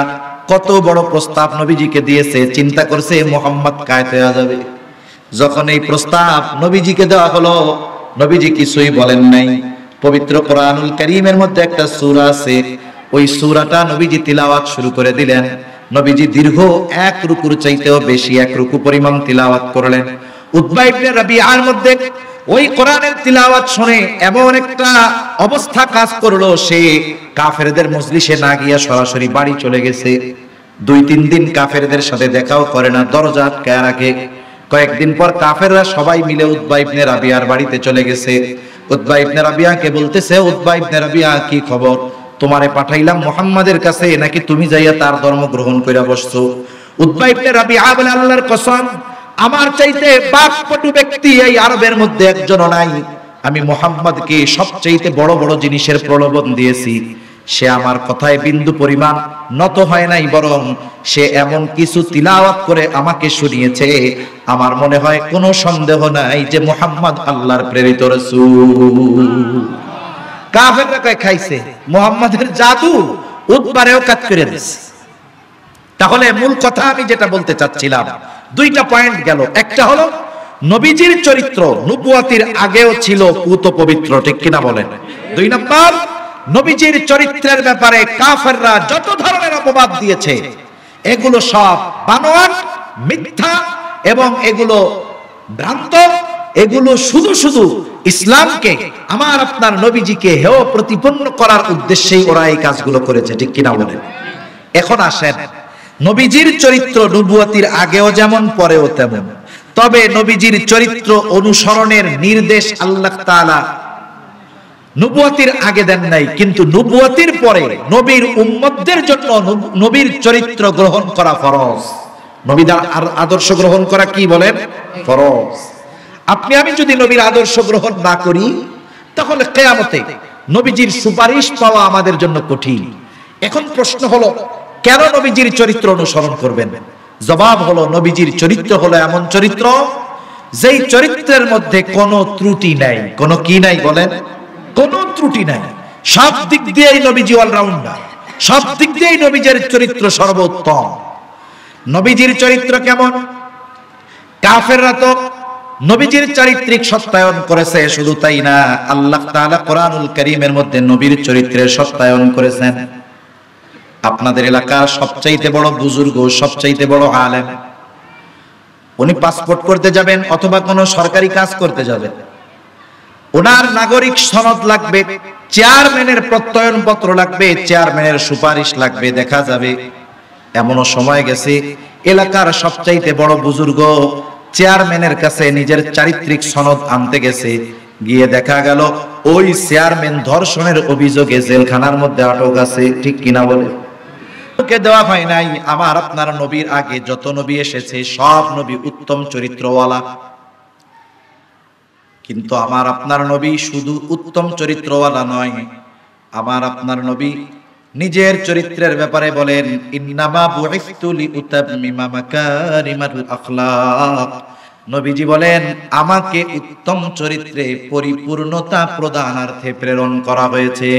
কত বড় প্রস্তাব নবীজিকে দিয়েছে, চিন্তা করছে মুহাম্মদ কায়েত হয়ে যাবে। যখন এই প্রস্তাব নবীজিকে দেওয়া হলো, নবীজি কিছুই বলেন নাই। পবিত্র কোরআনুল কারীমের মধ্যে একটা সূরা আছে, ওই সূরাটা নবীজি তিলাওয়াত শুরু করে দিলেন। নবীজি দীর্ঘ এক রুকুর চাইতেও বেশি, এক রুকু পরিমাণ তিলাওয়াত করলেন। উতবা ইবনে রাবিয়ার মধ্যে ওই কোরআনের তিলাওয়াত শুনে এমন একটা অবস্থা কাজ করলো, সে কাফেরদের মজলিসে না গিয়া সরাসরি বাড়ি চলে গেছে। 2-3 দিন কাফেরদের সাথে দেখাও করে না, দরজা আটকায় রাখে। কয়েকদিন পর কাফেররা সবাই মিলে উতবা ইবনে রাবিয়ার বাড়িতে চলে গেছে। উতবা ইবনে রাবিয়াকে বলতেছে, উতবা ইবনে রাবিয়া কি খবর, তোমারে পাঠাইলাম মুহাম্মাদের কাছে, নাকি তুমি যাইয়া তার ধর্ম গ্রহণ কইরা বসছো। উতবা ইবনে রাবিয়া বলে, আল্লাহর কসম আমার চাইতে বাকপটু ব্যক্তি এই আরবের মধ্যে একজনও নাই। আমি মুহাম্মদকে সবচাইতে বড় বড় জিনিসের প্রলোভন দিয়েছি, সে আমার কথায় বিন্দু পরিমাণ নত হয় নাই, বরং সে এমন কিছু তিলাওয়াত করে আমাকে শুনিয়েছে, আমার মনে হয় কোনো সন্দেহ নাই যে মুহাম্মদ আল্লাহর প্রেরিত রাসূল। কাফেররা কয় খাইছে মুহাম্মাদের জাদু, উতবারেও কাজ করে দিয়েছে। তাহলে মূল কথা আমি যেটা বলতে চাচ্ছিলাম, 2টা পয়েন্ট গেল। একটা হলো নবীজির চরিত্র নবুয়তির আগেও ছিল পুত পবিত্র, ঠিক কিনা বলেন। 2 নাম্বার, নবীজির চরিত্রের ব্যাপারে কাফেররা যত ধরনের অপবাদ দিয়েছে এগুলো সব বানোয়াট, মিথ্যা এবং এগুলো ভ্রান্ত। এগুলো শুধু শুধু ইসলামকে, আমার আপনার নবীজিকে হেয় প্রতিপন্ন করার উদ্দেশ্যেই ওরা এই কাজগুলো করেছে, ঠিক কিনা বলেন। এখন আসেন, নবীজির চরিত্র নবুয়তির আগেও যেমন পরেও তেমন, তবে নবীজির চরিত্র অনুসরণের নির্দেশ আল্লাহ তাআলা নবুয়তির আগে দেন নাই, কিন্তু নবুয়তির পরে নবীর উম্মতদের জন্য নবীর চরিত্র গ্রহণ করা ফরজ। নবীর আদর্শ গ্রহণ করা কি বলেন? ফরজ। আপনি আমি যদি নবীর আদর্শ গ্রহণ না করি, তাহলে কিয়ামতে নবীজির সুপারিশ পাওয়া আমাদের জন্য কঠিন। এখন প্রশ্ন হলো, কেন নবীজির চরিত্র অনুসরণ করবেন? জবাব হলো, নবীজির চরিত্র হলো এমন চরিত্র যেই চরিত্রের মধ্যে কোনো ত্রুটি নাই। কোনো কি নাই বলেন? কোনো ত্রুটি নাই। সব দিক দিয়েই নবীজি অলরাউন্ডার, সব দিক দিয়েই নবীজির চরিত্র সর্বোত্তম। নবীজির চরিত্র কেমন? কাফেররা তো নবীজির চারিত্রিক সত্যায়ন করেছে, শুধু তাই না, আল্লাহ তাআলা কোরআনুল কারীমের মধ্যে নবীর চরিত্রের সত্যায়ন করেছেন। আপনাদের এলাকার সবচাইতে বড় বুজুর্গ, সবচাইতে বড় আলেম, উনি পাসপোর্ট করতে যাবেন অথবা কোনো সরকারি কাজ করতে যাবেন, ওনার নাগরিক সনদ লাগবে, চেয়ারম্যানের প্রত্যয়ন পত্র লাগবে, চেয়ারম্যানের সুপারিশ লাগবে। দেখা যাবে এমনও সময় গেছে, এলাকার সবচাইতে বড় বুজুর্গ চেয়ারম্যানের কাছে নিজের চারিত্রিক সনদ আনতে গেছে, গিয়ে দেখা গেল ওই চেয়ারম্যান ধর্ষণের অভিযোগে জেলখানার মধ্যে আটক আছে, ঠিক কিনা বলে? কে দেওয়া হয় নাই। আমার আপনার নবীর আগে যত নবী এসেছে সব নবী উত্তম চরিত্রওয়ালা, কিন্তু আমার আপনার নবী শুধু উত্তম চরিত্রওয়ালা নয়, আমার আপনার নবী নিজের চরিত্রের ব্যাপারে বলেন, ইন্নামা বুইসতু লিউতাম্মিমা মাকারিমাল আখলাক। নবীজি বলেন, আমাকে উত্তম চরিত্রে পরিপূর্ণতা প্রদানার্থে প্রেরণ করা হয়েছে।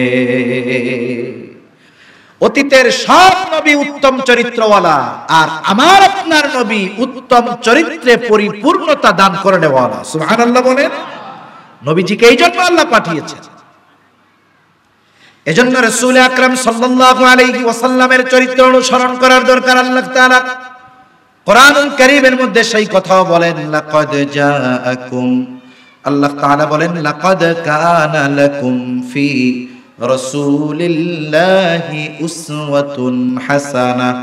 অতীতের সব নবী উত্তম চরিত্রওয়ালা, আর আমার আপনার নবী উত্তম চরিত্রে পরিপূর্ণতা দান করে দেওয়ালা। সুবহানাল্লাহ বলেন। নবীজিকে এই জন্য আল্লাহ পাঠিয়েছেন। এজন্য রাসূল আকরাম সাল্লাল্লাহু আলাইহি ওয়াসাল্লামের চরিত্র অনুসরণ করার দরকার। আল্লাহ তাআলা কোরআনুল কারীমের মধ্যে সেই কথাও বলেন, লাকাদ জাআকুম, আল্লাহ তাআলা বলেন লাকাদ কানা লাকুম ফি রাসূলিল্লাহি উসওয়াতুন হাসানাহ।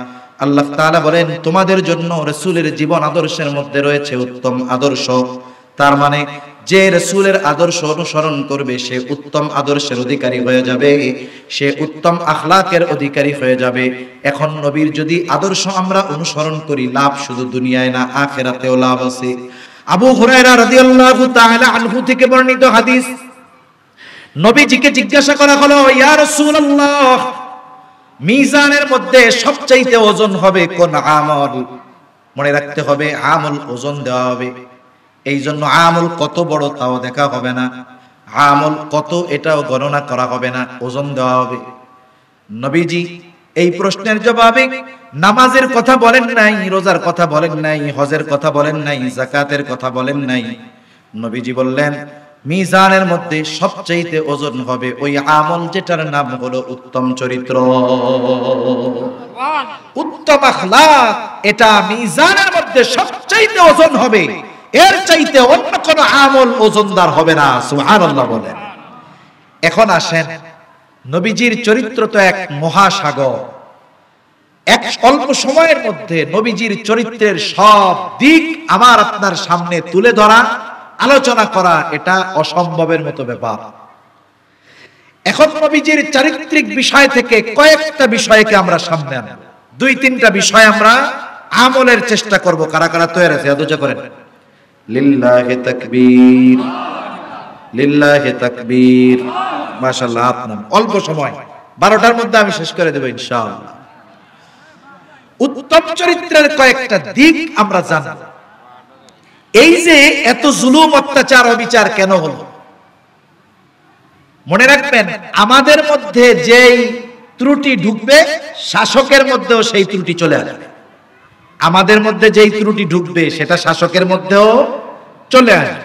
আল্লাহ তাআলা বলেন তোমাদের জন্য রাসূলের জীবন আদর্শের মধ্যে রয়েছে উত্তম আদর্শ। তার মানে যে রাসূলের আদর্শ অনুসরণ করবে সে উত্তম আদর্শের অধিকারী হয়ে যাবে, সে উত্তম আখলাকের অধিকারী হয়ে যাবে। এখন নবীর যদি আদর্শ আমরা অনুসরণ করি, লাভ শুধু দুনিয়ায় না, আখিরাতেও লাভ আছে। আবু হুরায়রা রাদিয়াল্লাহু তাআলা আনহু থেকে বর্ণিত হাদিস, নবীজিকে জিজ্ঞাসা করা হলো, ইয়া রাসূলুল্লাহ, মিজানের মধ্যে সবচাইতে ওজন হবে কোন আমল? মনে রাখতে হবে আমল ওজন দেওয়া হবে। এই জন্য আমল কত বড় তাও দেখা হবে না, আমল কত এটাও গণনা করা হবে না, ওজন দেওয়া হবে। নবীজি এই প্রশ্নের জবাবে নামাজের কথা বলেন নাই, রোজার কথা বলেন নাই, হজের কথা বলেন নাই, যাকাতের কথা বলেন নাই। নবীজি বললেন মিজানের মধ্যে সবচাইতে ওজন হবে ওই আমল যেটার নাম হলো উত্তম চরিত্র, উত্তম আখলাক। এটা মিজানের মধ্যে সবচাইতে ওজন হবে, এর চাইতে অন্য কোন আমল ওজনদার হবে না। সুবহানাল্লাহ বলেন। এখন আসেন, নবীজির চরিত্র তো এক মহাসাগর। এক অল্প সময়ের মধ্যে নবীজির চরিত্রের সব দিক আমার আপনার সামনে তুলে ধরা, আলোচনা করা এটা অসম্ভবের মতো ব্যাপার। এখন নবীজির চারিত্রিক বিষয় থেকে কয়েকটা বিষয়কে আমরা সামনে আনব, দুই তিনটা বিষয় আমরা আমলের চেষ্টা করব। কারা কারা তৈরি আছে আদুজা করেন? লিল্লাহি তাকবীর, লিল্লাহি তাকবীর। মাশাআল্লাহ, আপনার অল্প সময় 12টার মধ্যে আমি শেষ করে দেব ইনশাআল্লাহ। উত্তম চরিত্রের কয়েকটা দিক আমরা জানব। এই যে এত জুলুম, অত্যাচার, অবিচার কেন হলো? মনে রাখবেন আমাদের মধ্যে যেই ত্রুটি ঢুকবে শাসকের মধ্যেও সেই ত্রুটি চলে আসবে। আমাদের মধ্যে যেই ত্রুটি ঢুকবে সেটা শাসকের মধ্যেও চলে আসবে।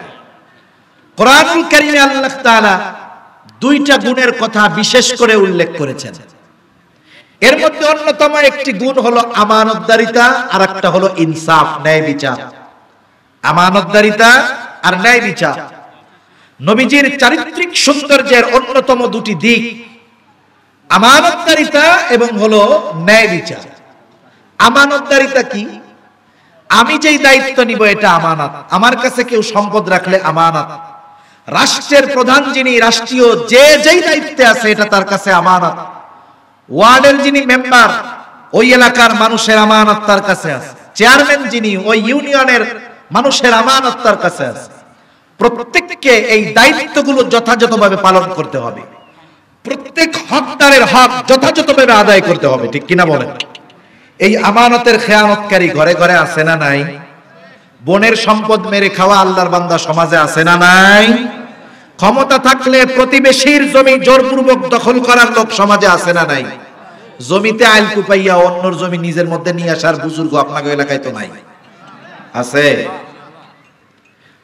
কোরআনুল কারীমে আল্লাহ তাআলা দুইটা গুণের কথা বিশেষ করে উল্লেখ করেছেন। এর মধ্যে অন্যতম একটি গুণ হলো আমানতদারিতা, আর একটা হলো ইনসাফ, ন্যায় বিচার। আমানতদারিতা আর ন্যায় বিচার নবীজির চারিত্রিক সৌন্দর্যের অন্যতম দুটি দিক, আমানতদারিতা এবং হলো ন্যায় বিচার। আমানতদারিতা কি? আমি যেই দায়িত্ব নিব এটা আমানত। আমার কাছে কেউ সম্পদ রাখলে আমানত। রাষ্ট্রের প্রধান যিনি, রাষ্ট্রীয় যে যেই দায়িত্বে আছে এটা তার কাছে আমানত। ওয়ার্ডের যিনি মেম্বার, ওই এলাকার মানুষের আমানত তার কাছে আছে। চেয়ারম্যান যিনি, ওই ইউনিয়নের মানুষের আমানত তার কাছে আছে। প্রত্যেককে এই দায়িত্বগুলো যথাযথভাবে পালন করতে হবে। প্রত্যেক হকদারের হক যথাযথভাবে আদায় করতে হবে, ঠিক কিনা বলেন? এই আমানতের খেয়ানতকারী ঘরে ঘরে আছে না নাই? বনের সম্পদ মেরে খাওয়া আল্লাহর বান্দা সমাজে আছে না নাই? ক্ষমতা থাকলে প্রতিবেশীর জমি জোরপূর্বক দখল করার লোক সমাজে আছে না নাই? জমিতে আইল কুপাইয়া অন্যর জমি নিজের মধ্যে নিয়ে আসার বুজুর্গ আপনাদের এলাকায় তো নাই? আছে?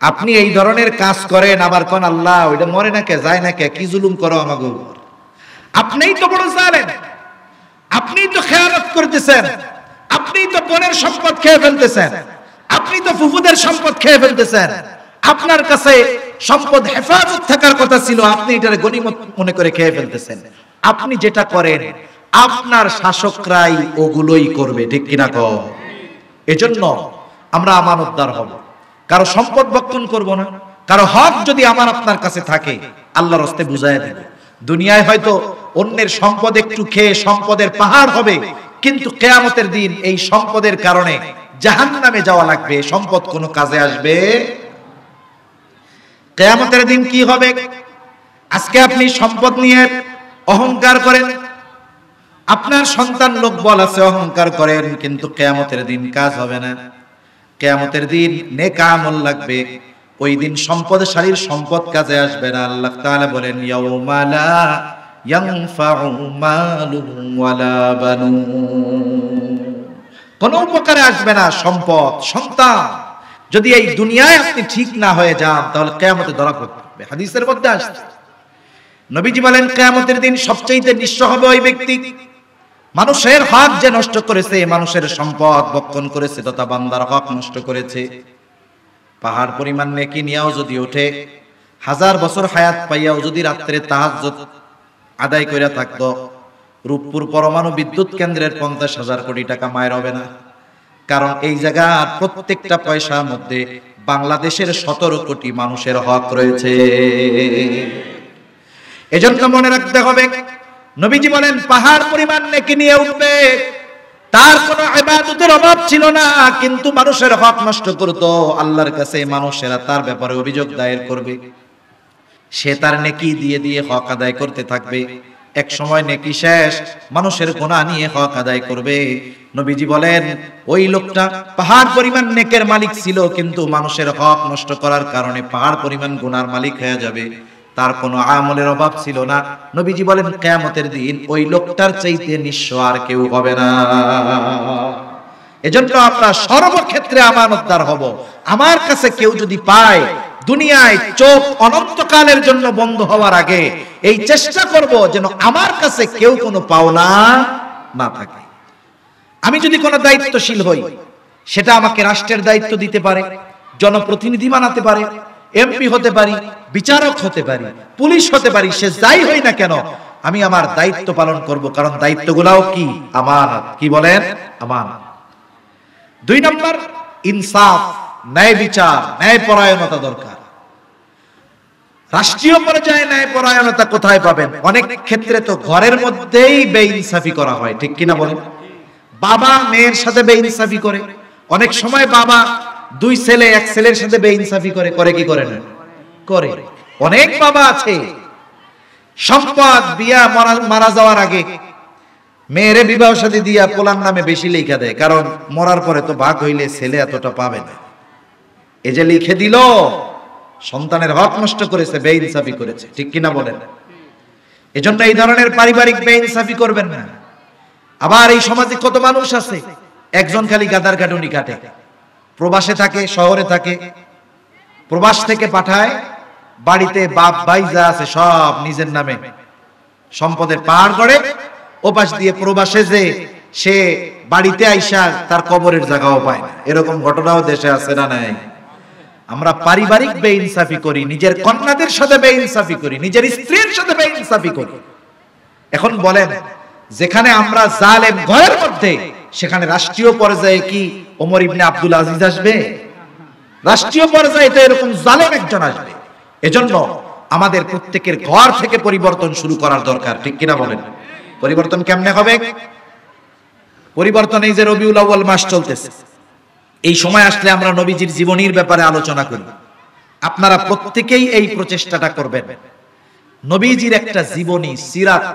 আপনি এই ধরনের কাজ করেন, আবার কোন আল্লাহ ওইটা মরে না কে, যায় না কে, কি জুলুম করো আমাকে। আপনিই তো বড় জালেম, আপনিই তো খেয়ানত করতেছেন, আপনিই তো বোনের সম্পদ খেয়ে ফেলতেছেন, আপনি তো ফুফুদের সম্পদ খেয়ে ফেলতেছেন। আপনার কাছে সম্পদ হেফাজত থাকার কথা ছিল, আপনি এটারে গনিমত মনে করে খেয়ে ফেলতেছেন। আপনি যেটা করেন আপনার শাসকরাই ওগুলোই করবে, ঠিক কিনা কও? এজন্য আমরা আমানতদার হব, কারো সম্পদ ভক্ষণ করব না। কারো হক যদি আমার আপনার কাছে থাকে আল্লাহর রাস্তে বুঝায় দেব। দুনিয়ায় হয়তো অন্যের সম্পদ একটু খেয়ে সম্পদের পাহাড় হবে, কিন্তু কিয়ামতের দিন এই সম্পদের কারণে জাহান্নামে যাওয়া লাগবে, সম্পদ কোনো কাজে আসবে। কিয়ামতের দিন কি হবে? আজকে আপনি সম্পদ নিয়ে অহংকার করেন, আপনার সন্তান লোকবল আছে অহংকার করেন, কিন্তু কিয়ামতের দিন কাজ হবে না। কিয়ামতের দিন নেক আমল লাগবে, ওই দিন সম্পদশালীর সম্পদ কাজে আসবে না। আল্লাহ তাআলা বলেন ইয়াউমা লা ইয়ানফাউ মালুন ওয়ালা বানুন, কোনো উপকারে আসবে না সম্পদ, সন্তান। যদি এই দুনিয়ায় আপনি ঠিক না হয়ে যান তাহলে কিয়ামতে ধরা পড়বে। হাদিসের মধ্যে আসছে নবীজি বলেন কিয়ামতের দিন সবচেয়ে নিঃস্ব হবে ওই ব্যক্তি, মানুষের হক যে নষ্ট করেছে, মানুষের সম্পদ ভক্ষণ করেছে তথা বান্দার হক নষ্ট করেছে। পাহাড় পরিমাণ নেকি নিয়েও যদি ওঠে, 1000 বছর হায়াত পাইয়াও যদি রাত্রে তাহাজ্জুদ আদায় করে থাকতো, রূপপুর পরমাণু বিদ্যুৎ কেন্দ্রের 50,000 কোটি টাকা মায়ের হবে না। কারণ এই জায়গার প্রত্যেকটা পয়সার মধ্যে বাংলাদেশের 17 কোটি মানুষের হক রয়েছে। এজন্য মনে রাখতে হবে, নবীজি বলেন পাহাড় পরিমাণ নেকি নিয়ে উঠবে, তার কোনো ইবাদতের অভাব ছিল না, কিন্তু মানুষের হক নষ্ট করত। আল্লাহর কাছে মানুষেরা তার ব্যাপারে অভিযোগ দায়ের করবে, সে তার নেকি দিয়ে দিয়ে হক আদায় করতে থাকবে। এক সময় নেকি শেষ, মানুষের গুনাহ নিয়ে হক আদায় করবে। নবীজি বলেন ওই লোকটা পাহাড় পরিমাণ নেকের মালিক ছিল, কিন্তু মানুষের হক নষ্ট করার কারণে পাহাড় পরিমাণ গুনার মালিক হয়ে যাবে। তার কোনো আমলের অভাব ছিল না। নবীজি বলেন কিয়ামতের দিন ওই লোকটার চাইতে নিঃস্ব আর কেউ হবে না। এজন্য আমরা সর্বক্ষেত্রে আমানতদার হব। আমার কাছে কেউ যদি পায়, দুনিয়ায় চোখ অনন্তকালের জন্য বন্ধ হওয়ার আগে এই চেষ্টা করব যেন আমার কাছে কেউ কোনো পাওনা না থাকে। আমি যদি কোনো দায়িত্বশীল হই, সেটা আমাকে রাষ্ট্রের দায়িত্ব দিতে পারে, জনপ্রতিনিধি বানাতে পারে, এমপি হতে পারি, বিচারক হতে পারি, পুলিশ হতে পারি, সে যাই হই না কেন আমি আমার দায়িত্ব পালন করব, কারণ দায়িত্বগুলাও কি আমানত। কি বলেন? আমানত। 2 নম্বর, ইনসাফ, ন্যায় বিচার, ন্যায় পরায়ণতা দরকার। রাষ্ট্রীয় পর্যায়ে ন্যায় পরায়ণতা কোথায় পাবেন? অনেক ক্ষেত্রে তো ঘরের মধ্যেই বেইনসাফি করা হয়, ঠিক কিনা বলেন? বাবা মেয়ের সাথে বেইনসাফি করে, অনেক সময় বাবা 2 ছেলে 1 ছেলের সাথে বেইনসাফি করে। করে কি করে না? করে। অনেক বাবা আছে সম্পদ বিয়া মারা যাওয়ার আগে মেয়েরে বিবাহ শাদী দিয়া পোলার নামে বেশি লিখে দেয়, কারণ মরার পরে তো ভাগ হইলে ছেলে এতটা পাবে না। এই যে লিখে দিল, সন্তানের হক নষ্ট করেছে, বেইনসাফি করেছে, ঠিক কিনা বলেন? এজন্য এই ধরনের পারিবারিক বেইনসাফি করবেন না। আবার এই সমাজে কত মানুষ আছে, একজন খালি গাদার কাটুনি কাটে, প্রবাসে থাকে, শহরে থাকে, প্রবাস থেকে পাঠায়, বাড়িতে বাপ ভাই যা আছে সব নিজের নামে সম্পদের পাহাড় করে, ওপাশ দিয়ে প্রবাসে যে সে বাড়িতে আইসা তার কবরের জায়গাও পায় না। এরকম ঘটনাও দেশে আছে না নাই? আমরা পারিবারিক বেইনসাফি করি, নিজের কন্যাদের সাথে বেইনসাফি করি, নিজের স্ত্রীর সাথে বেইনসাফি করি। এখন বলেন, যেখানে আমরা জালেম ঘরের মধ্যে, সেখানে রাষ্ট্রীয় পর্যায়ে কি ওমর ইবনে আব্দুল আজিজ আসবে? রাষ্ট্রীয় পর্যায়ে তো এরকম জালেম একজন আসবে। এজন্য আমাদের প্রত্যেকের ঘর থেকে পরিবর্তন শুরু করার দরকার, ঠিক কিনা বলেন? পরিবর্তন কেমনে হবে? পরিবর্তন এই যে রবিউল আউয়াল মাস চলতেছে, এই সময় আসলে আমরা নবীজির জীবনীর ব্যাপারে আলোচনা করি। আপনারা প্রত্যেকেই এই প্রচেষ্টাটা করবেন। নবীজির একটা জীবনী, সিরাত,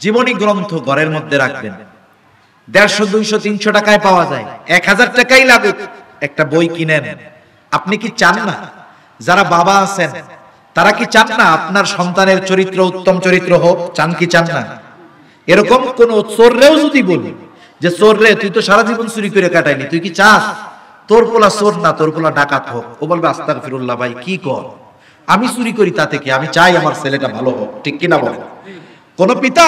জীবনী গ্রন্থ ঘরের মধ্যে রাখবেন। 150, 200, 300 টাকায় পাওয়া যায়, 1000 টাকাই লাগুক, একটা বই কিনেন। আপনি কি চান না, যারা বাবা আছেন তারা কি চান না আপনার সন্তানের চরিত্র উত্তম চরিত্র হোক? চান কি চান না? এরকম কোন চোররেও যদি বলি যে চোর রে, তুই তো সারা জীবন চুরি করে কাটাইনি, তুই কি চাস তোর পোলা চোর না, তোর পোলা ডাকাত হোক? ও বলবে আস্তাগফিরুল্লাহ ভাই, কি কর, আমি চুরি করি তাতে কি, আমি চাই আমার ছেলেটা ভালো হোক, ঠিক কিনা বলেন? কোন পিতা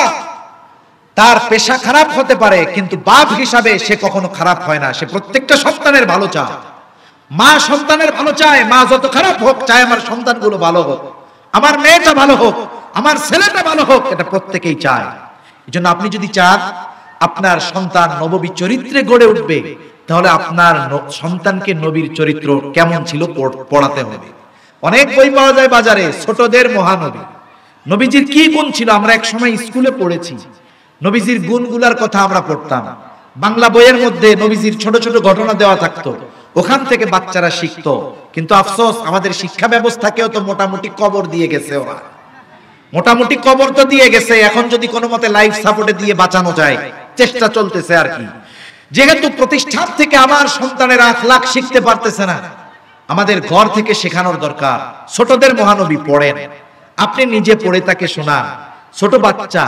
তার পেশা খারাপ হতে পারে, কিন্তু বাপ হিসাবে সে কখনো খারাপ হয় না, সে প্রত্যেকটা সন্তানের ভালো চায়। মা সন্তানের ভালো চায়, মা যত খারাপ হোক চায় আমার সন্তানগুলো ভালো হোক, আমার মেয়েটা ভালো হোক, আমার ছেলেটা ভালো হোক, এটা প্রত্যেকেই চায়। এজন্য আপনি যদি চান আপনার সন্তান নববী চরিত্রে গড়ে উঠবে, তাহলে আপনার সন্তানকে নবীর চরিত্র কেমন ছিল পড়াতে হবে। অনেক বই পাওয়া যায় বাজারে, ছোটদের মহানবী, নবীজির কি গুণ ছিল আমরা এক সময় স্কুলে পড়েছি, নবীজির গুণগুলার কথা আমরা পড়তাম। বাংলা বইয়ের মধ্যে নবীজির ছোট ছোট ঘটনা দেওয়া থাকতো, ওখান থেকে বাচ্চারা শিখতো। কিন্তু আফসোস, আমাদের শিক্ষা ব্যবস্থাকেও তো মোটামুটি কবর দিয়ে গেছে ওরা, মোটামুটি কবর তো দিয়ে গেছে। এখন যদি কোনো মতে লাইফ সাপোর্টে দিয়ে বাঁচানো যায়, চেষ্টা চলতেছে আর কি। যেহেতু প্রতিষ্ঠান থেকে আমার সন্তানের আখলাক শিখতে পারতেছে না, আমাদের ঘর থেকে শেখানোর দরকার। ছোটদের মহানবী পড়েন, আপনি নিজে পড়ে তাকে শোনান। ছোট বাচ্চা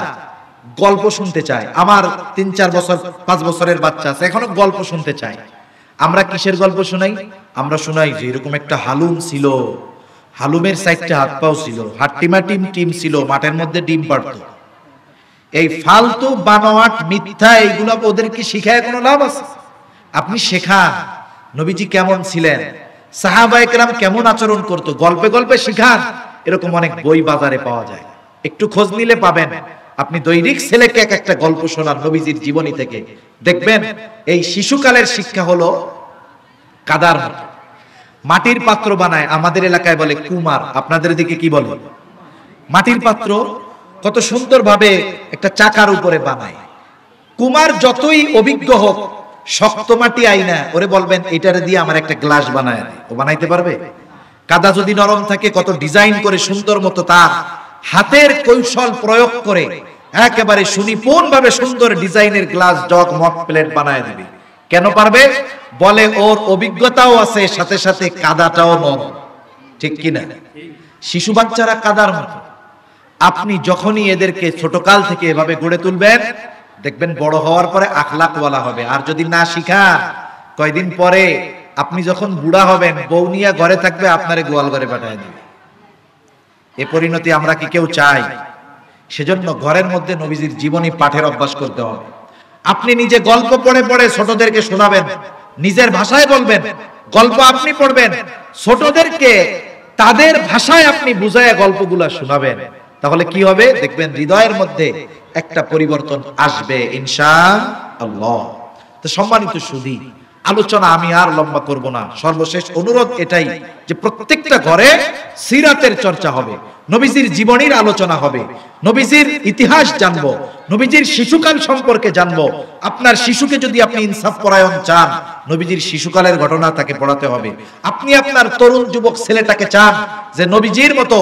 গল্প শুনতে চায়, আমার 3-4 বছর 5 বছরের বাচ্চা আছে, এখনো গল্প শুনতে চায়। আমরা কিসের গল্প শোনাই? আমরা শোনাই যে এরকম একটা হালুম ছিল, হালুমের 4টা হাত পাও ছিল, হাট্টিমা টিম ছিল, মাঠের মধ্যে ডিম পাড়তো। এই ফালতু বানোয়াট মিথ্যা এইগুলো ওদেরকে শিখায় কোনো লাভ আছে? আপনি শেখান নবীজি কেমন ছিলেন, সাহাবায়ে কেরাম কেমন আচরণ করতো, গল্পে গল্পে শিখান। এরকম অনেক বই বাজারে পাওয়া যায়, একটু খোঁজ নিলে পাবেন। আপনি দৈনিক ছেলেকে এক একটা গল্প শোনান নবীজির জীবনী থেকে, দেখবেন এই শিশুকালের শিক্ষা হলো কাদার মতো। মাটির পাত্র বানায়, আমাদের এলাকায় বলে কুমার, আপনাদের দিকে কি বলে? মাটির পাত্র কত সুন্দরভাবে একটা চাকার উপরে বানায়। কুমার যতই অভিজ্ঞ হোক, শক্ত মাটি আইনা ওরে বলবেন এটারে দিয়ে আমার একটা গ্লাস বানায় দে, ও বানাইতে পারবে? কাদা যদি নরম থাকে, কত ডিজাইন করে সুন্দর মতো তার হাতের কৌশল প্রয়োগ করে একেবারে সুনিপুণ ভাবে সুন্দর ডিজাইনের গ্লাস, জগ, মগ, প্লেট বানায় দিবে। কেন পারবে? বলে ওর অভিজ্ঞতাও আছে, সাথে সাথে কাদাটাও নরম। ঠিক কিনা? শিশু বাচ্চারা কাদার মতো। আপনি যখনই এদেরকে ছোটকাল থেকে এভাবে গড়ে তুলবেন, দেখবেন বড় হওয়ার পরে আখলাকওয়ালা হবে। আর যদি না শিখান, কয়দিন পরে আপনি যখন বুড়া হবেন, বউ নিয়ে ঘরে থাকবে, আপনারে গোয়াল ঘরে পাঠায় দিবে। এ পরিণতি আমরা কি কেউ চাই? সেজন্য ঘরের মধ্যে নবীজির জীবনী পাঠের অভ্যাস করতে হবে। আপনি নিজে গল্প পড়ে পড়ে ছোটদেরকে শোনাবেন, নিজের ভাষায় বলবেন, গল্প আপনি পড়বেন, ছোটদেরকে তাদের ভাষায় আপনি বুঝায় গল্পগুলা শোনাবেন। তাহলে কি হবে? দেখবেন হৃদয়ের মধ্যে একটা পরিবর্তন আসবে ইনশাআল্লাহ। তো সম্মানিত সুধী, আলোচনা আমি আর লম্বা করব না। সর্বশেষ অনুরোধ এটাই যে প্রত্যেকটা ঘরে সিরাতের চর্চা হবে, নবীজির জীবনীর আলোচনা হবে, নবীজির ইতিহাস জানবো, নবীজির শিশুকাল সম্পর্কে জানবো। আপনার শিশুকে যদি আপনি ইনসাফ পরায়ণ চান, নবীজির শিশুকালের ঘটনা তাকে পড়াতে হবে। আপনি আপনার তরুণ যুবক ছেলেটাকে চান যে নবীজির মতো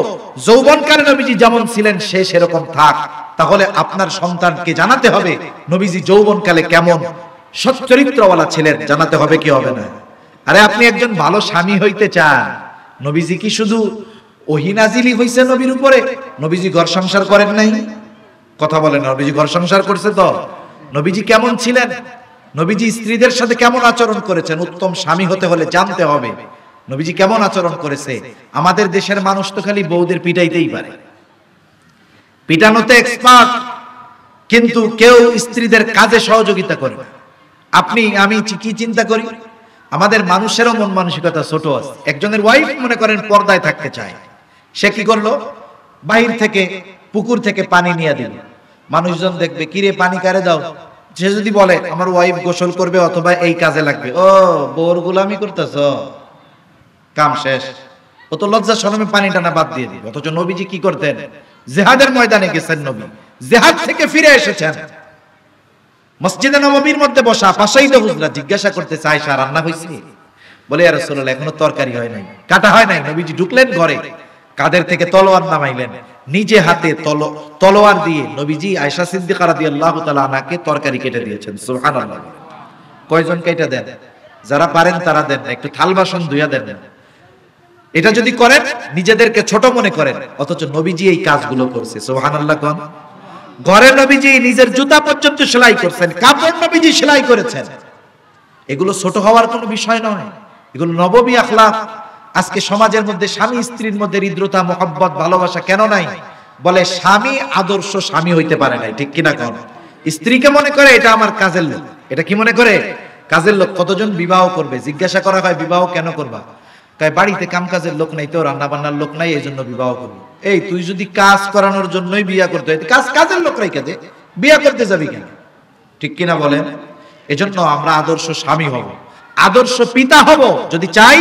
যৌবনকালে নবীজি যেমন ছিলেন সে সেরকম থাক, তাহলে আপনার সন্তানকে জানাতে হবে নবীজি যৌবনকালে কেমন সচ্চরিত্রওয়ালা ছিলেন, জানাতে হবে কি হবে না? আরে আপনি একজন ভালো স্বামী হইতে চান, নবীজি কি শুধু ওহী নাজিলই হইছে নবীর উপরে? নবীজি ঘর সংসার করেন নাই? কথা বলেন, নবীজি ঘর সংসার করছে তো? নবীজি কেমন ছিলেন? নবীজি স্ত্রীদের সাথে কেমন আচরণ করেছেন? উত্তম স্বামী হতে হলে জানতে হবে নবীজি কেমন আচরণ করেছে। আমাদের দেশের মানুষ তো খালি বউদের পিটাইতেই পারে, পিটানোতে এক্সপার্ট, কিন্তু কেউ স্ত্রীদের কাজে সহযোগিতা করে না। আপনি আমি কি চিন্তা করি, আমাদের মানুষেরও মন মানসিকতা ছোট আছে। একজনের ওয়াইফ মনে করেন পর্দায় থাকতে চায়, সে কি করলো? বাহির থেকে পুকুর থেকে পানি নিয়ে দিল। মানুষজন দেখবে, কিরে পানি কারে দাও? সে যদি বলে আমার ওয়াইফ গোসল করবে অথবা এই কাজে লাগবে, ও বউর গোলামি করতেছ, কাম শেষ। ও তো লজ্জা শরমে পানি টানা বাদ দিয়ে দিবে। অথচ নবীজি কি করতেন? জিহাদের ময়দানে গেছেন নবী, জিহাদ থেকে ফিরে এসেছেন, মসজিদে নববীর মধ্যে বসা, পাশেই তো হুজরা জিজ্ঞাসা করতেছে আয়েশা রান্না হইছে? বলে ইয়া রাসূলুল্লাহ এখনো তরকারি হয় নাই, কাটা হয় নাই। নবীজি ঢুকলেন ঘরে, কাদের থেকে তলোয়ার নামাইলেন, নিজে হাতে তলোয়ার দিয়ে নবীজি আয়েশা সিদ্দিকা রাদিয়াল্লাহু তাআলা আনহাকে তরকারি কেটে দিয়েছেন। সুবহানাল্লাহ। কয়জন কেটে দেন? যারা পারেন তারা দেন, একটু থাল বাসন ধুইয়া দেন। এটা যদি করেন নিজেদেরকে ছোট মনে করেন, অথচ নবীজি এই কাজগুলো করছে। সুবহানাল্লাহ কোন? ঘরে নবীজি নিজের জুতা পর্যন্ত সেলাই করছেন, কাপড় নবীজি সেলাই করেছেন। এগুলো ছোট হওয়ার কোনো বিষয় নয়, এগুলো নববী আখলাক। আজকে সমাজের মধ্যে স্বামী স্ত্রীর মধ্যে হৃদ্রতা, মহব্বত, ভালোবাসা কেন নাই? বলে স্বামী আদর্শ স্বামী হইতে পারে নাই। ঠিক কিনা কোন? স্ত্রীকে মনে করে এটা আমার কাজের লোক। এটা কি মনে করে? কাজের লোক। কতজন বিবাহ করবে? জিজ্ঞাসা করা হয় বিবাহ কেন করবা? তাই বাড়িতে কাম কাজের লোক নাই, তো রান্না বান্নার লোক নাই, এই জন্য বিবাহ করবো। এই তুই যদি কাজ করানোর জন্যই বিয়া করতে হয়, কাজের লোক রাইখা দে, বিয়া করতে যাবি কেন? ঠিক কিনা বলেন? এজন্য আমরা আদর্শ স্বামী হব, আদর্শ পিতা হব। যদি চাই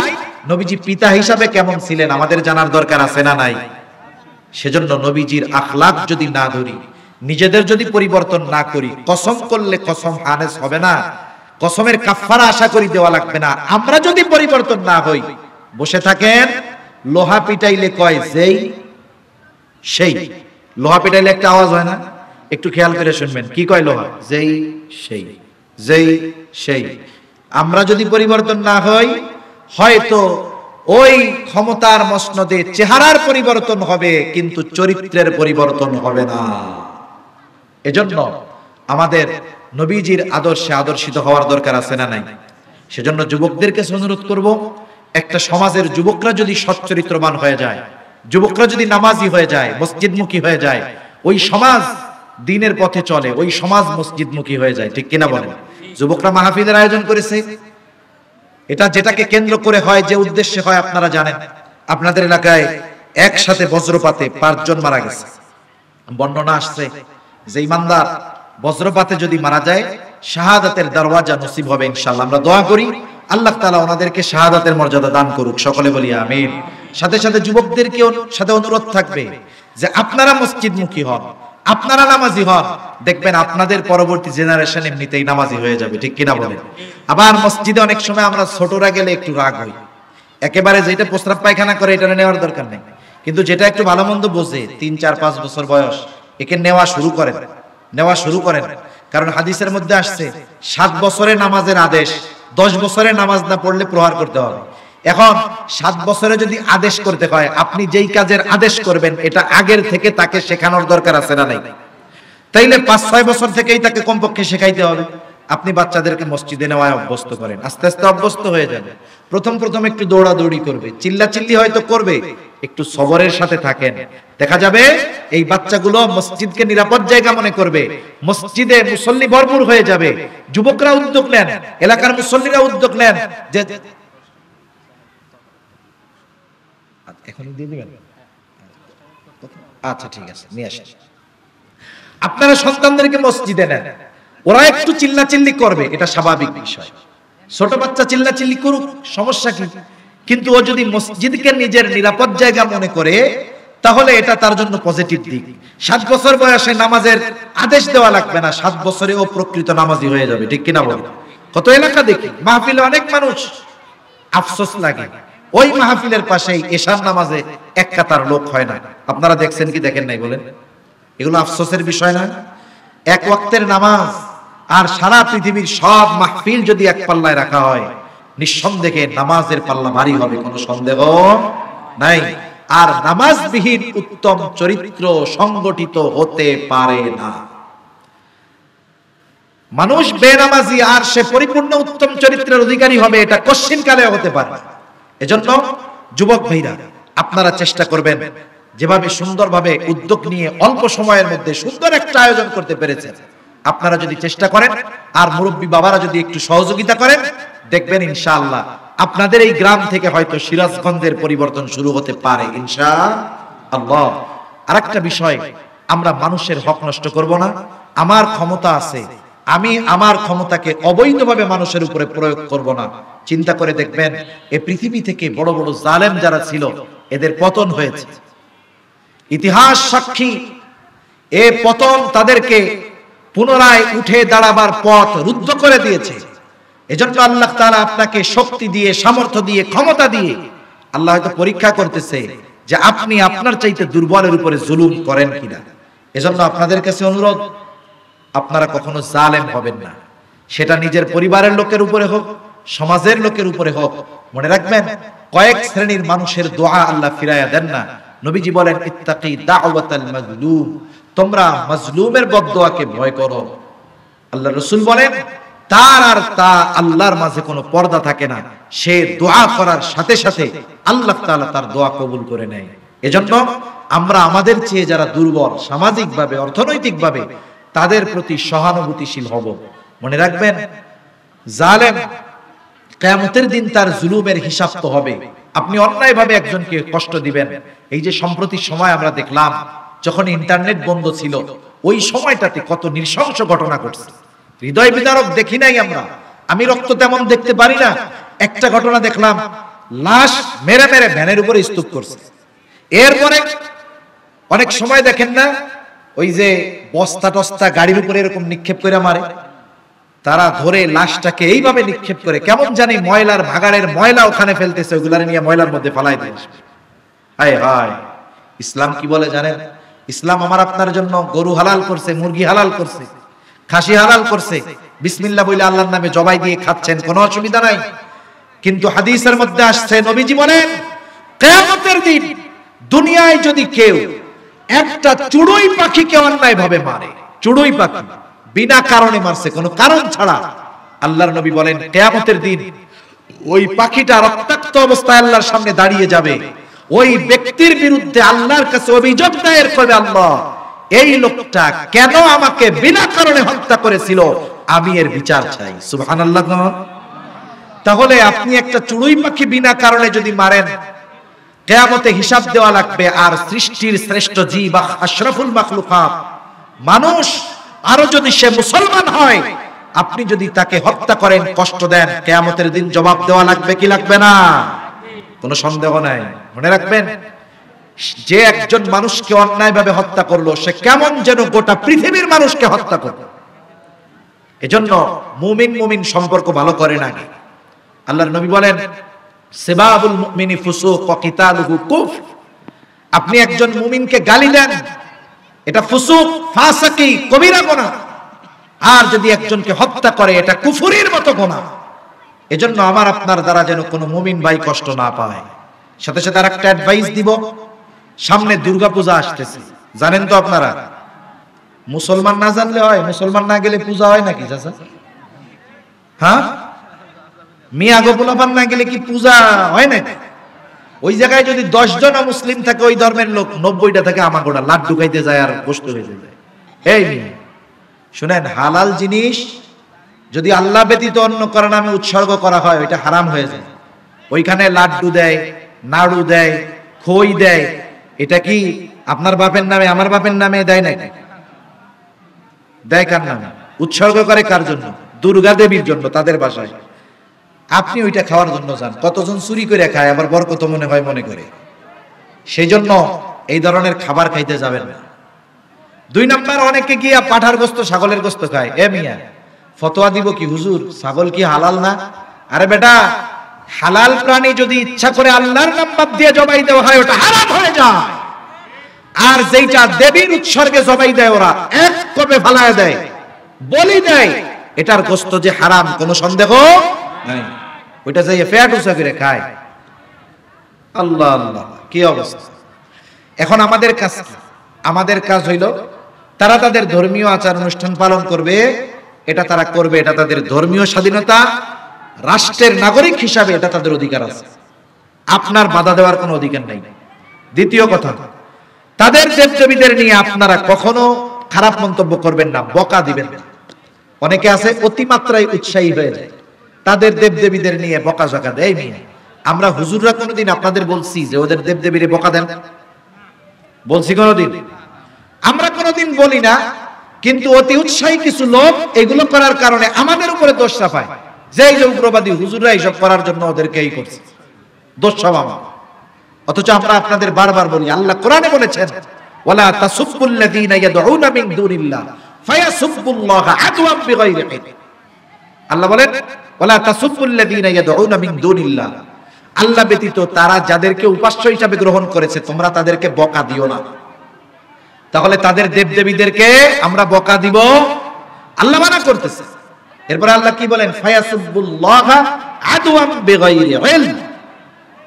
নবীজি পিতা হিসাবে কেমন ছিলেন আমাদের জানার দরকার আছে না নাই? সেজন্য নবীজির আখলাক যদি না ধরি, নিজেদের যদি পরিবর্তন না করি, কসম করলে কসম হানেস হবে না, কসমের কাফারা আশা করি দেওয়া লাগবে না। আমরা যদি পরিবর্তন না হই, বসে থাকেন, লোহা পিটাইলে কয় যেই সেই। লোহা পিটাইলে একটা আওয়াজ হয় না? একটু খেয়াল করে শুনবেন, কি কয় লোহা? যেই সেই, যেই সেই। আমরা যদি পরিবর্তন না হই, হয়তো ওই ক্ষমতার মসনদে চেহারার পরিবর্তন হবে, কিন্তু চরিত্রের পরিবর্তন হবে না। এজন্য আমাদের নবীজির আদর্শে আদর্শিত হওয়ার দরকার আছে না নাই? সেজন্য যুবকদেরকে অনুরোধ করব, একটা সমাজের যুবকরা যদি সচ্চরিত্রবান হয়ে যায়, যুবকরা যদি নামাজি হয়ে যায়, মসজিদমুখী হয়ে যায়, ওই সমাজ দ্বীনের পথে চলে, ওই সমাজ মসজিদমুখী হয়ে যায়। ঠিক কিনা বলেন? যুবকরা মাহফিলের আয়োজন করেছে, এটা যেটাকে কেন্দ্র করে হয়, যে উদ্দেশ্যে হয় আপনারা জানেন। আপনাদের এলাকায় একসাথে বজ্রপাতে 5 জন মারা গেছে। বর্ণনা আসছে যে ইমানদার বজ্রপাতে যদি মারা যায় শাহাদাতের দরওয়াজা নসিব হবে ইনশাআল্লাহ। আমরা দোয়া করি আল্লাহ তাআলা ওনাদেরকে শাহাদাতের মর্যাদা দান করুক, সকলে বলি আমিন। সাথে সাথে যুবকদেরকেও সাথে অনুরোধ থাকবে যে আপনারা মসজিদমুখী হন, আপনারা নামাজি হন, দেখবেন আপনাদের পরবর্তী জেনারেশন এমনিতেই নামাজি হয়ে যাবে। ঠিক কিনা বলেন? আবার মসজিদে অনেক সময় আমরা ছোটরা গেলে একটু রাগ হই, একেবারে যেটা প্রস্রাব পায়খানা করে এটা নেওয়ার দরকার নেই, কিন্তু যেটা একটু ভালো মন্দ বোঝে, 3, 4, 5 বছর বয়স, একে নেওয়া শুরু করেন। কারণ হাদিসের মধ্যে আসছে 7 বছরে নামাজের আদেশ, 10 বছরে নামাজ না পড়লে প্রহার করতে হবে। এখন 7 বছরে যদি আদেশ করতে হয়, আপনি যেই কাজের আদেশ করবেন এটা আগের থেকে তাকে শেখানোর দরকার আছে না নাই? তাইলে 5-6 বছর থেকেই তাকে কমপক্ষে শেখাইতে হবে। আপনি বাচ্চাদেরকে মসজিদে নেওয়ায় অভ্যস্ত করেন, আস্তে আস্তে অভ্যস্ত হয়ে যাবে। প্রথম একটু দৌড়াদৌড়ি করবে, চিল্লাচিল্লি হয়তো করবে, একটু সবরের সাথে থাকেন, দেখা যাবে এই বাচ্চাগুলো মসজিদকে নিরাপদ জায়গা মনে করবে, মসজিদে মুসল্লি ভরপুর হয়ে যাবে। যুবকরা উদ্যোগ নেন, এলাকার মুসল্লিরা উদ্যোগ নেন যে এখনই দিয়ে দিবেন। আচ্ছা ঠিক আছে, নিয়ে আসেন। আপনারা সন্তানদেরকে মসজিদে নেন, ওরা একটু চিল্লাচিল্লি করবে, এটা স্বাভাবিক বিষয়। ছোট বাচ্চা চিল্লাচিল্লি করুক, সমস্যা কি? কিন্তু ও যদি মসজিদকে নিজের নিরাপদ জায়গা মনে করে তাহলে এটা তার জন্য পজিটিভ দিক। 7 বছর বয়সে নামাজের আদেশ দেওয়া লাগবে না, 7 বছরে ও প্রকৃত নামাজি হয়ে যাবে। ঠিক কিনা বলেন? কত এলাকা দেখি মাহফিলে অনেক মানুষ, আফসোস লাগে ওই মাহফিলের পাশেই এশার নামাজে এক কাতার লোক হয় না। আপনারা দেখছেন কি দেখেন নাই বলেন? এগুলো আফসোসের বিষয় না? এক ওয়াক্তের নামাজ আর সারা পৃথিবীর সব মাহফিল যদি এক পাল্লায় রাখা হয়, নিঃসন্দেহে নামাজের পাল্লা ভারী হবে, কোনো সন্দেহ নাই। আর নামাজবিহীন উত্তম চরিত্র সংগঠিত হতে পারে না। মানুষ বেনামাজি আর সে পরিপূর্ণ উত্তম চরিত্রের অধিকারী হবে, এটা কশ্চিনকালে হতে পারে না। এজন্য যুবক ভাইরা আপনারা চেষ্টা করবেন, যেভাবে সুন্দরভাবে উদ্যোগ নিয়ে অল্প সময়ের মধ্যে সুন্দর একটা আয়োজন করতে পেরেছেন, আপনারা যদি চেষ্টা করেন আর মুরব্বী বাবারা যদি একটু সহযোগিতা করেন, দেখবেন ইনশাআল্লাহ আপনাদের এই গ্রাম থেকে হয়তো সিরাজগঞ্জের পরিবর্তন শুরু হতে পারে ইনশাআল্লাহ। আরেকটা বিষয়, আমরা মানুষের হক নষ্ট করব না। আমার ক্ষমতা আছে, আমি আমার ক্ষমতাকে অবৈধভাবে মানুষের উপরে প্রয়োগ করব না। চিন্তা করে দেখবেন এই পৃথিবী থেকে বড় বড় জালেম যারা ছিল এদের পতন হয়েছে, ইতিহাস সাক্ষী। এ পতন তাদেরকে পুনরায় উঠে দাঁড়াবার পথ রুদ্ধ করে দিয়েছে। এজন্য আল্লাহ তাআলা আপনাকে শক্তি দিয়ে, সামর্থ্য দিয়ে, ক্ষমতা দিয়ে আল্লাহ হয়তো পরীক্ষা করতেছে যে আপনি আপনার চাইতে দুর্বলের উপরে জুলুম করেন কিনা। এজন্য আপনাদের কাছে অনুরোধ, আপনারা কখনো জালেম হবেন না, সেটা নিজের পরিবারের লোকের উপরে হোক, সমাজের লোকের উপরে হোক। মনে রাখবেন, কয়েক শ্রেণীর মানুষের দোয়া আল্লাহ ফিরাইয়া দেন না। নবীজি বলেন, ইত্তাকি দাওয়াতাল মাজলুম, তোমরা মাজলুমের বদদোয়াকে ভয় করো। আল্লাহ রাসূল বলেন, তার আর তা আল্লাহর মাঝে কোনো পর্দা থাকে না, সে দোয়া করার সাথে সাথে আল্লাহ তাআলা তার দোয়া কবুল করে নেয়। এজন্য আমরা আমাদের চেয়ে যারা দুর্বল সামাজিকভাবে, অর্থনৈতিকভাবে, তাদের প্রতি সহানুভূতিশীল হব। মনে রাখবেন, জালেম কিয়ামতের দিন তার জুলুমের হিসাব তো হবে। আপনি অন্যায়ভাবে একজনকে কষ্ট দিবেন। এই যে সম্প্রতি সময় আমরা দেখলাম, যখন ইন্টারনেট বন্ধ ছিল, ওই সময়টাতে কত নৃশংস ঘটনা ঘটছে, হৃদয় বিদারক দেখি নাই আমরা। আমি রক্ত তেমন দেখতে পারি না, একটা ঘটনা দেখলাম, লাশ মেরে মেরে ভ্যানের উপরে স্তূপ করছে। এরপরে অনেক সময় দেখেন না, ওই যে বস্তা টস্তা গাড়ির উপরে এরকম নিক্ষেপ করে মারে, তারা ধরে লাশটাকে এইভাবে নিক্ষেপ করে, কেমন জানি ময়লার ভাগাড়ের ময়লা ওখানে ফেলতেছে, ওগুলার নিয়ে ময়লার মধ্যে ফালাই দিয়েছে। হায় হায়, ইসলাম কি বলে জানেন? ইসলাম আমার আপনার জন্য গরু হালাল করছে, মুরগি হালাল করছে, খাসি হালাল করছে। বিসমিল্লাহ বলে আল্লাহর নামে জবাই দিয়ে খাচ্ছেন, কোনো অসুবিধা নাই। কিন্তু হাদিসের মধ্যে আসছে, নবীজি বলেন, কিয়ামতের দিন দুনিয়ায় যদি কেউ একটা চড়ুই পাখিকে অন্যায় ভাবে মারে, চড়ুই পাখি বিনা কারণে মারছে, কোনো কারণ ছাড়া, আল্লাহর নবী বলেন কিয়ামতের দিন ওই পাখিটা রক্তাক্ত অবস্থায় আল্লাহর সামনে দাঁড়িয়ে যাবে, ওই ব্যক্তির বিরুদ্ধে আল্লাহর কাছে অভিযোগ দায়ের করবে, আল্লাহ এই লোকটা কেন আমাকে বিনা কারণে হত্যা করেছিল, আমি এর বিচার চাই। সুবহানাল্লাহ। তাহলে আপনি একটা চড়ুই পাখি বিনা কারণে যদি মারেন, কিয়ামতে হিসাব দেওয়া লাগবে। আর সৃষ্টির শ্রেষ্ঠ জীব আশরাফুল মাখলুকাত মানুষ, আরো যদি সে মুসলমান হয়, আপনি যদি তাকে হত্যা করেন, কষ্ট দেন, কিয়ামতের দিন জবাব দেওয়া লাগবে কি লাগবে না? কোনো সন্দেহ নাই। মনে রাখবেন, যে একজন মানুষকে অন্যায়ভাবে হত্যা করলো, সে কেমন যেন গোটা পৃথিবীর মানুষকে হত্যা করলো। এজন্য মুমিন মুমিন সম্পর্ক ভালো করে না। আল্লাহর নবী বলেন, সিবাবুল মুমিনি ফুসুক ওয়া কিতালুহু কুফর। আপনি একজন মুমিনকে গালি দেন, এটা ফুসুক, ফাসিকি, কবিরা গুনাহ। আর যদি একজনকে হত্যা করে, এটা কুফরির মতো গুনাহ। এজন্য আমার আপনার দ্বারা যেন কোনো মুমিন ভাই কষ্ট না পায়। সাথে সাথে আরেকটা অ্যাডভাইস দিব, সামনে দুর্গাপূজা আসতেছে, জানেন তো আপনারা? মুসলমান না জানলে হয়? মুসলমান না গেলে পূজা হয় নাকি চাচা? হ্যাঁ, মিয়া গোপলাপান না গেলে কি পূজা হয় না? ওই জায়গায় যদি 10 জন মুসলিম থাকে, ওই ধর্মের লোক 90টা থেকে আমাগোড়া লাড্ডু খাইতে যায় আর গোশত খাইতে যায়। এই শুনেন, হালাল জিনিস যদি আল্লাহ ব্যতীত অন্য কারণে নামে উৎসর্গ করা হয়, ওইটা হারাম হয়ে যায়। ওইখানে লাড্ডু দেয়, নাড়ু দেয়, খই দেয়, এটা কি আপনার বাপের নামে আমার বাপের নামে দেয় নাকি? দেয় কার নামে? উৎসর্গ করে কার জন্য? দুর্গা দেবীর জন্য, তাদের বাসায়। আপনি ওইটা খাওয়ার জন্য যান। কতজন চুরি করে খায়, আবার বরকত মনে হয় মনে করে। সেই জন্য এই ধরনের খাবার খাইতে যাবেন না। 2 নাম্বার, অনেকে গিয়া পাঠার গোস্ত, ছাগলের গোস্ত খায়। এ মিয়া, ফতোয়া দিব কি হুজুর, ছাগল কি হালাল না? আরে বেটা, হালাল প্রাণী যদি ইচ্ছা করে আল্লাহর নাম বাদ দিয়ে জবাই দেওয়া হয়, ওটা হারাম হয়ে যায়। আর যেটা দেবীর উৎসর্গে জবাই দেয়, ওরা এক কবে ফালায় দেয়, বলি দেয়, এটার গোস্ত যে হারাম কোনো সন্দেহ নাই। ওইটা যাই ফ্যাট উঁচা করে খায়। আল্লাহ আল্লাহ, কি অবস্থা! এখন আমাদের কাজ কি? আমাদের কাজ হইল, তারা তাদের ধর্মীয় আচার অনুষ্ঠান পালন করবে, এটা তারা করবে, এটা তাদের ধর্মীয় স্বাধীনতা, রাষ্ট্রের নাগরিক হিসাবে এটা তাদের অধিকার আছে। আপনার বাধা দেওয়ার কোনো অধিকার নাই। দ্বিতীয় কথা, তাদের দেবদেবীদের নিয়ে আপনারা কখনো খারাপ মন্তব্য করবেন না, বকা দিবেন না। অনেকে আছে অতিমাত্রায় উৎসাহী হয়ে যায়, তাদের দেবদেবীদের নিয়ে বকা জকা দেয়। আমরা হুজুররা কোনোদিন আপনাদের বলছি যে ওদের দেবদেবীরে বকা দেন? বলছি কোনোদিন? আমরা কোনোদিন বলি না। কিন্তু অতি উৎসাহী কিছু লোক এগুলো করার কারণে আমাদের উপরে দোষ চাপায়, যে এই যে উগ্রবাদী হুজুররা এইসব করার জন্য ওদেরকে এই করছে, দোষ সব আমার। অথচ আমরা আপনাদের বারবার বলি, আল্লাহ কোরআনে বলেছেন, ওয়ালা তাসুব্বুল্লাযীনা ইয়াদউনা মিন দুনিল্লাহ ফায়াসুব্বুল্লাহা আদওয়াম বিগাইরি ইলম। আল্লাহ বলেন, ওয়ালা তাসুব্বুল্লাযীনা ইয়াদউনা মিন দুনিল্লাহ, আল্লাহ ব্যতীত তারা যাদেরকে উপাস্য হিসাবে গ্রহণ করেছে, তোমরা তাদেরকে বকা দিও না। তাহলে তাদের দেবদেবীদেরকে আমরা বকা দিব? আল্লাহ মানা করতেছে। এরপর আল্লাহ কি বলেন? ফায়াসুব্বুল্লাহা আদওয়াম বিগাইরি ইলম।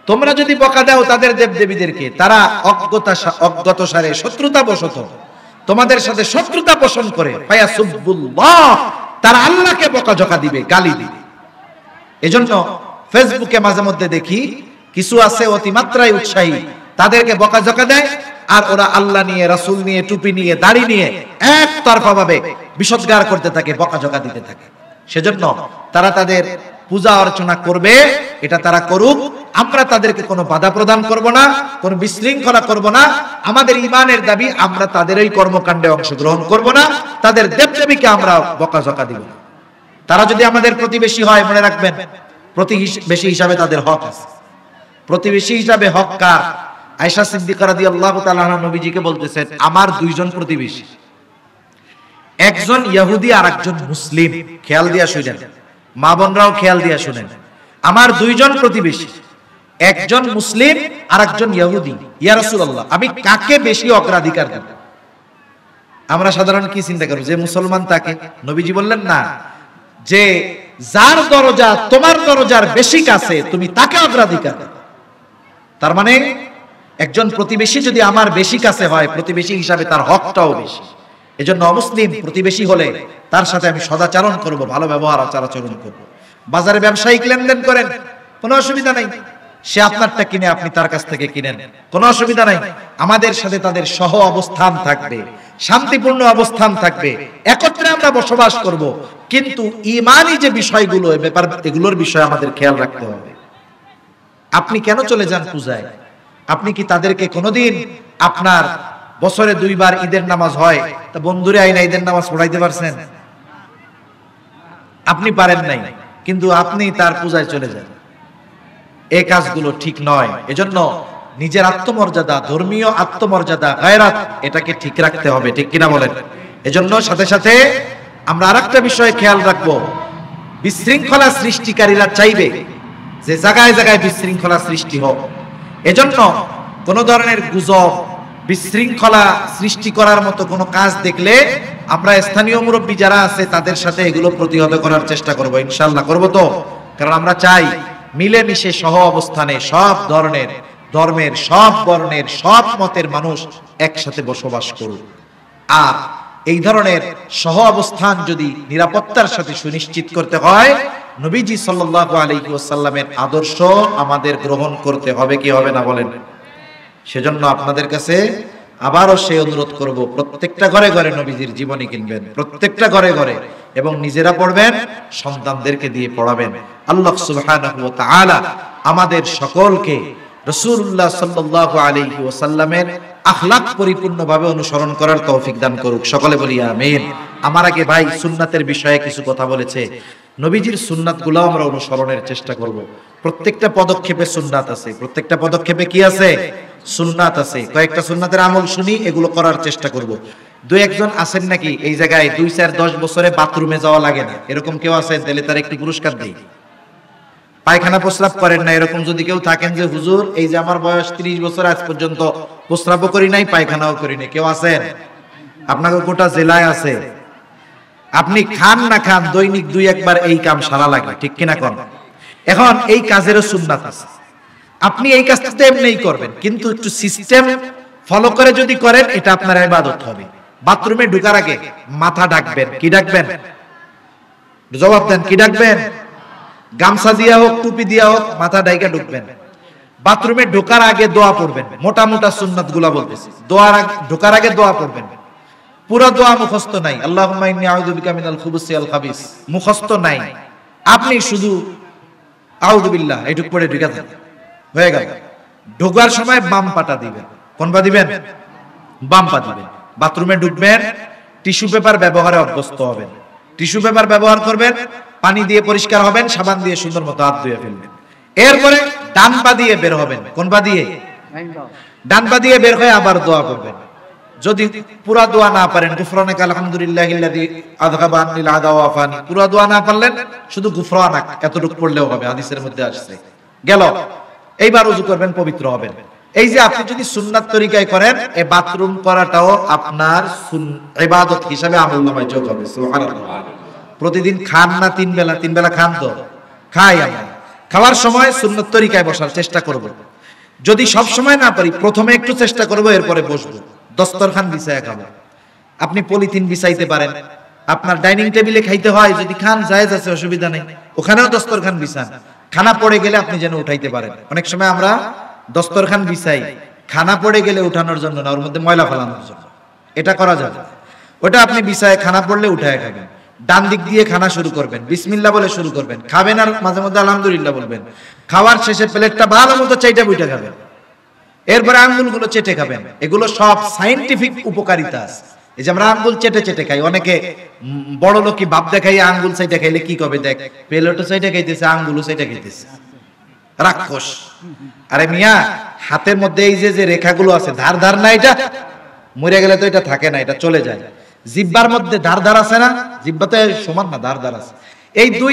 তোমরা যদি বকা দাও তাদের দেবদেবীদেরকে, তারা অজ্ঞাতসারে শত্রুতা বশত তোমাদের সাথে শত্রুতা পোষণ করে, ফায়াসুব্বুল্লাহ, তারা আল্লাহকে বকাঝকা দিবে, গালি দিবে। এজন্য ফেসবুকে মাঝে মধ্যে দেখি কিছু আছে অতিমাত্রায় উৎসাহী, তাদেরকে বকাঝকা দেয়, আর ওরা আল্লাহ নিয়ে, রাসূল নিয়ে, টুপি নিয়ে, দাড়ি নিয়ে একতরফা ভাবে বিষোদ্গার করতে থাকে, বকাঝকা দিতে থাকে। সেজন্য তারা তাদের পূজা অর্চনা করবে, এটা তারা করুক, আমরা তাদেরকে কোনো বাধা প্রদান করব না, কোনো বিশৃঙ্খলা করব না। আমাদের ঈমানের দাবি, আমরা তাদের এই কর্মকাণ্ডে অংশগ্রহণ করব না, তাদের দেবদেবীকে আমরা বকাঝকা দিব না। তারা যদি আমাদের প্রতিবেশী হয়, মনে রাখবেন, প্রতিবেশী হিসাবে তাদের হক আছে। প্রতিবেশী হিসাবে হক কার? আয়েশা সিদ্দিকা রাদিয়াল্লাহু তাআলা আনহা নবীজিকে বলতেছেন, আমার 2 জন প্রতিবেশী, একজন ইহুদি আর একজন মুসলিম। খেয়াল দিয়া শুনেন, মা বোনরাও খেয়াল দিয়া শুনেন, আমার 2 জন প্রতিবেশী, একজন মুসলিম আর একজন ইহুদি। ইয়া রাসূলুল্লাহ, আমি কাকে বেশি অগ্রাধিকার দেব? আমরা সাধারণ কি চিন্তা করি, যে মুসলমান তাকে। নবীজি বললেন না, যে যার দরজা তোমার দরজার বেশি কাছে, তুমি তাকে অগ্রাধিকার দাও। তার মানে একজন প্রতিবেশী যদি আমার বেশি কাছে হয়, প্রতিবেশী হিসাবে তার হকটাও বেশি। এজন্য অমুসলিম প্রতিবেশী হলে তার সাথে আমি সদাচরণ করব, ভালো ব্যবহার আচার আচরণ করব। বাজারে ব্যবসায়িক লেনদেন করেন, কোনো অসুবিধা নাই। সে আপনারটা কিনে আপনি তার কাছ থেকে কিনেন, কোনো অসুবিধা নাই। আমাদের সাথে তাদের সহ অবস্থান থাকবে, শান্তিপূর্ণ অবস্থান থাকবে, একত্রে আমরা বসবাস করব। কিন্তু ঈমানি যে বিষয়গুলো, এগুলোর বিষয়ে আমাদের খেয়াল রাখতে হবে। আপনি কেন চলে যান পূজায়? আপনি কি তাদেরকে কোনোদিন, আপনার বছরে 2 বার ঈদের নামাজ হয়, তা বন্ধুরে আইনা ঈদের নামাজ পড়াইতে পারছেন? আপনি পারেন নাই, কিন্তু আপনি তার পূজায় চলে যান। এই কাজগুলো ঠিক নয়। এজন্য নিজের আত্মমর্যাদা, ধর্মীয় আত্মমর্যাদা, গায়রাত, এটাকে ঠিক রাখতে হবে, ঠিক কিনা বলেন? এজন্য সাথে সাথে আমরা আরেকটা বিষয় খেয়াল রাখবো। বিশৃঙ্খলা সৃষ্টিকারীরা চাইবে যে জায়গায় জায়গায় বিশৃঙ্খলা সৃষ্টি হোক। এজন্য কোন ধরনের গুজব, বিশৃঙ্খলা সৃষ্টি করার মতো কোনো কাজ দেখলে আমরা স্থানীয় মুরব্বী যারা আছে তাদের সাথে এগুলো প্রতিহত করার চেষ্টা করব। ইনশাআল্লাহ করব তো, কারণ আমরা চাই মিলেমিশে সহ অবস্থানে সব ধরনের ধর্মের, সব বর্ণের, সব মতের মানুষ একসাথে বসবাস করুক। আর এই ধরনের সহ অবস্থান যদি নিরাপত্তার সাথে সুনিশ্চিত করতে হয়, নবীজি সাল্লাল্লাহু আলাইহি ওয়াসাল্লামের আদর্শ আমাদের গ্রহণ করতে হবে, কি হবে না বলেন? সেজন্য আপনাদের কাছে আবারও সেই অনুরোধ করব, প্রত্যেকটা ঘরে ঘরে নবীজির জীবনী কিনবেন, প্রত্যেকটা ঘরে ঘরে, এবং নিজেরা পড়বেন, সন্তানদেরকে দিয়ে পড়াবেন। আল্লাহ সুবহানাহু ওয়া তাআলা আমাদের সকলকে রাসূলুল্লাহ সাল্লাল্লাহু আলাইহি ওয়াসাল্লামের আখলাক পরিপূর্ণভাবে অনুসরণ করার তৌফিক দান করুক। সকলে বলি আমিন। আমার আগে ভাই সুন্নাতের বিষয়ে কিছু কথা বলেছে। নবীজির সুন্নাতগুলো আমরা অনুসরণের চেষ্টা করব। প্রত্যেকটা পদক্ষেপে সুন্নাত আছে, প্রত্যেকটা পদক্ষেপে কি আছে? সুন্নাত আছে। কয়েকটা সুন্নাতের আমল শুনি, এগুলো করার চেষ্টা করব। 2-1 জন আছেন নাকি এই জায়গায় 2-4-10 বছরে বাথরুমে যাওয়া লাগে না, এরকম কেউ আছেন? তাহলে তার একটি পুরস্কার দিই। পায়খানা প্রস্রাব করেন না, এরকম যদি কেউ থাকেন যে হুজুর এই যে আমার বয়স 30 বছর, আজ পর্যন্ত প্রস্রাবও করি নাই, পায়খানাও করি নাই, কেউ আছেন? আপনাকে গোটা জেলায় আছে। আপনি খান না খান, দৈনিক 2-1 বার এই কাম সারা লাগে, ঠিক কিনা কোন? এখন এই কাজেরও সুন্নাত আছে। আপনি এই কাজটা এমনিই করবেন, কিন্তু একটু সিস্টেম ফলো করে যদি করেন, এটা আপনার ইবাদত হবে। বাথরুমে ঢোকার আগে মাথা ঢাকবেন। কি ঢাকবেন? জবাব দেন, কি ঢাকবেন? গামছা দিয়া হোক, টুপি দিয়া হোক, মাথা ঢাইকা ঢুকবেন। বাথরুমে ঢোকার আগে দোয়া পড়বেন। মোটা মোটা সুন্নাতগুলা বলতেছি। ঢোকার আগে দোয়া পড়বেন। পুরো দোয়া মুখস্থ নাই। আল্লাহুম্মা ইন্নী আউযু বিকা মিনাল খুবুসি ওয়াল খাবিস মুখস্থ নাই। আপনি শুধু আউযু বিল্লাহ এইটুক পড়ে ঢুকে যান, হয়ে গেল। ঢোকার সময় বাম পাটা দিবেন। কোন পা দিবেন? বাম পা দিবেন। বাথরুমে ঢুকবেন, টিস্যু পেপার ব্যবহারে অভ্যস্ত হবেন। টিস্যু পেপার ব্যবহার করবেন, পানি দিয়ে পরিষ্কার হবেন, সাবান দিয়ে সুন্দর মতো হাত ধুয়ে ফেলবেন। এরপরে ডান পা দিয়ে বের হবেন। কোন পা দিয়ে? ডান পা দিয়ে বের হয়ে আবার দোয়া করবেন। যদি পুরা দোয়া না পারেন, গুফরানাক আলহামদুলিল্লাহিল্লাযী আযহাবা আন্নিল আদা ওয়া আফানি, পুরা দোয়া না পারলেন শুধু গুফরানাক এতটুকু পড়লেও হবে, হাদিসের মধ্যে আসছে। গেল। এইবার ওযু করবেন, পবিত্র হবেন। এই যে আপনি যদি সুন্নাত তরিকায় করেন, এই বাথরুম করাটাও আপনার ইবাদত হিসাবে আমলনামায় যোগ হবে। সুবহানাল্লাহ। প্রতিদিন খান না 3 বেলা? 3 বেলা খান তো? খাই আমরা। খাওয়ার সময় সুন্নত তরিকায় বসার চেষ্টা করব। যদি সব সময় না পারি, প্রথমে একটু চেষ্টা করব, এরপরে বসবো। দস্তরখান বিছায়া খাবো। আপনি পলিথিন বিছাইতে পারেন, আপনার ডাইনিং টেবিলে খাইতে হয়, যদি খান জায়েজ আছে, অসুবিধা নেই। ওখানেও দস্তরখান বিছান, খানা পড়ে গেলে আপনি যেন উঠাইতে পারেন। অনেক সময় আমরা দস্তরখান বিছাই খানা পড়ে গেলে উঠানোর জন্য না, ওর মধ্যে ময়লা ফেলানোর জন্য। এটা করা যাবে। ওটা আপনি বিছায় খানা পড়লে উঠায় খাবেন। ডান দিক দিয়ে খানা শুরু করবেন, বিসমিল্লাহ বলে শুরু করবেন, খাবেন আর মাঝে মধ্যে আলহামদুলিল্লাহ বলবেন। খাওয়ার শেষে প্লেটটা ভালো মতো চাইটা বুইটা খাবেন, এরপরে আঙ্গুলগুলো চেটে খাবেন। এগুলো সব সায়েন্টিফিক উপকারিতা আছে। এই যে আমরা আঙ্গুল চেটে চেটে খাই, অনেকে বড় লোকই ভাব দেখাই আঙ্গুল চাইটা খাইলে কি কবে, দেখ প্লেটও চাইটা খাইতেছে, আঙ্গুলও চাইটা খাইতেছে, রাক্ষস। আরে মিয়া, হাতের মধ্যে এই যে রেখাগুলো আছে, ধার ধার না, এটা মরে গেলে তো এটা থাকে না, এটা চলে যায়। জিহ্বার মধ্যে ধার ধার আছে না? জিহ্বা তো সমান না, ধার ধার আছে। এই দুই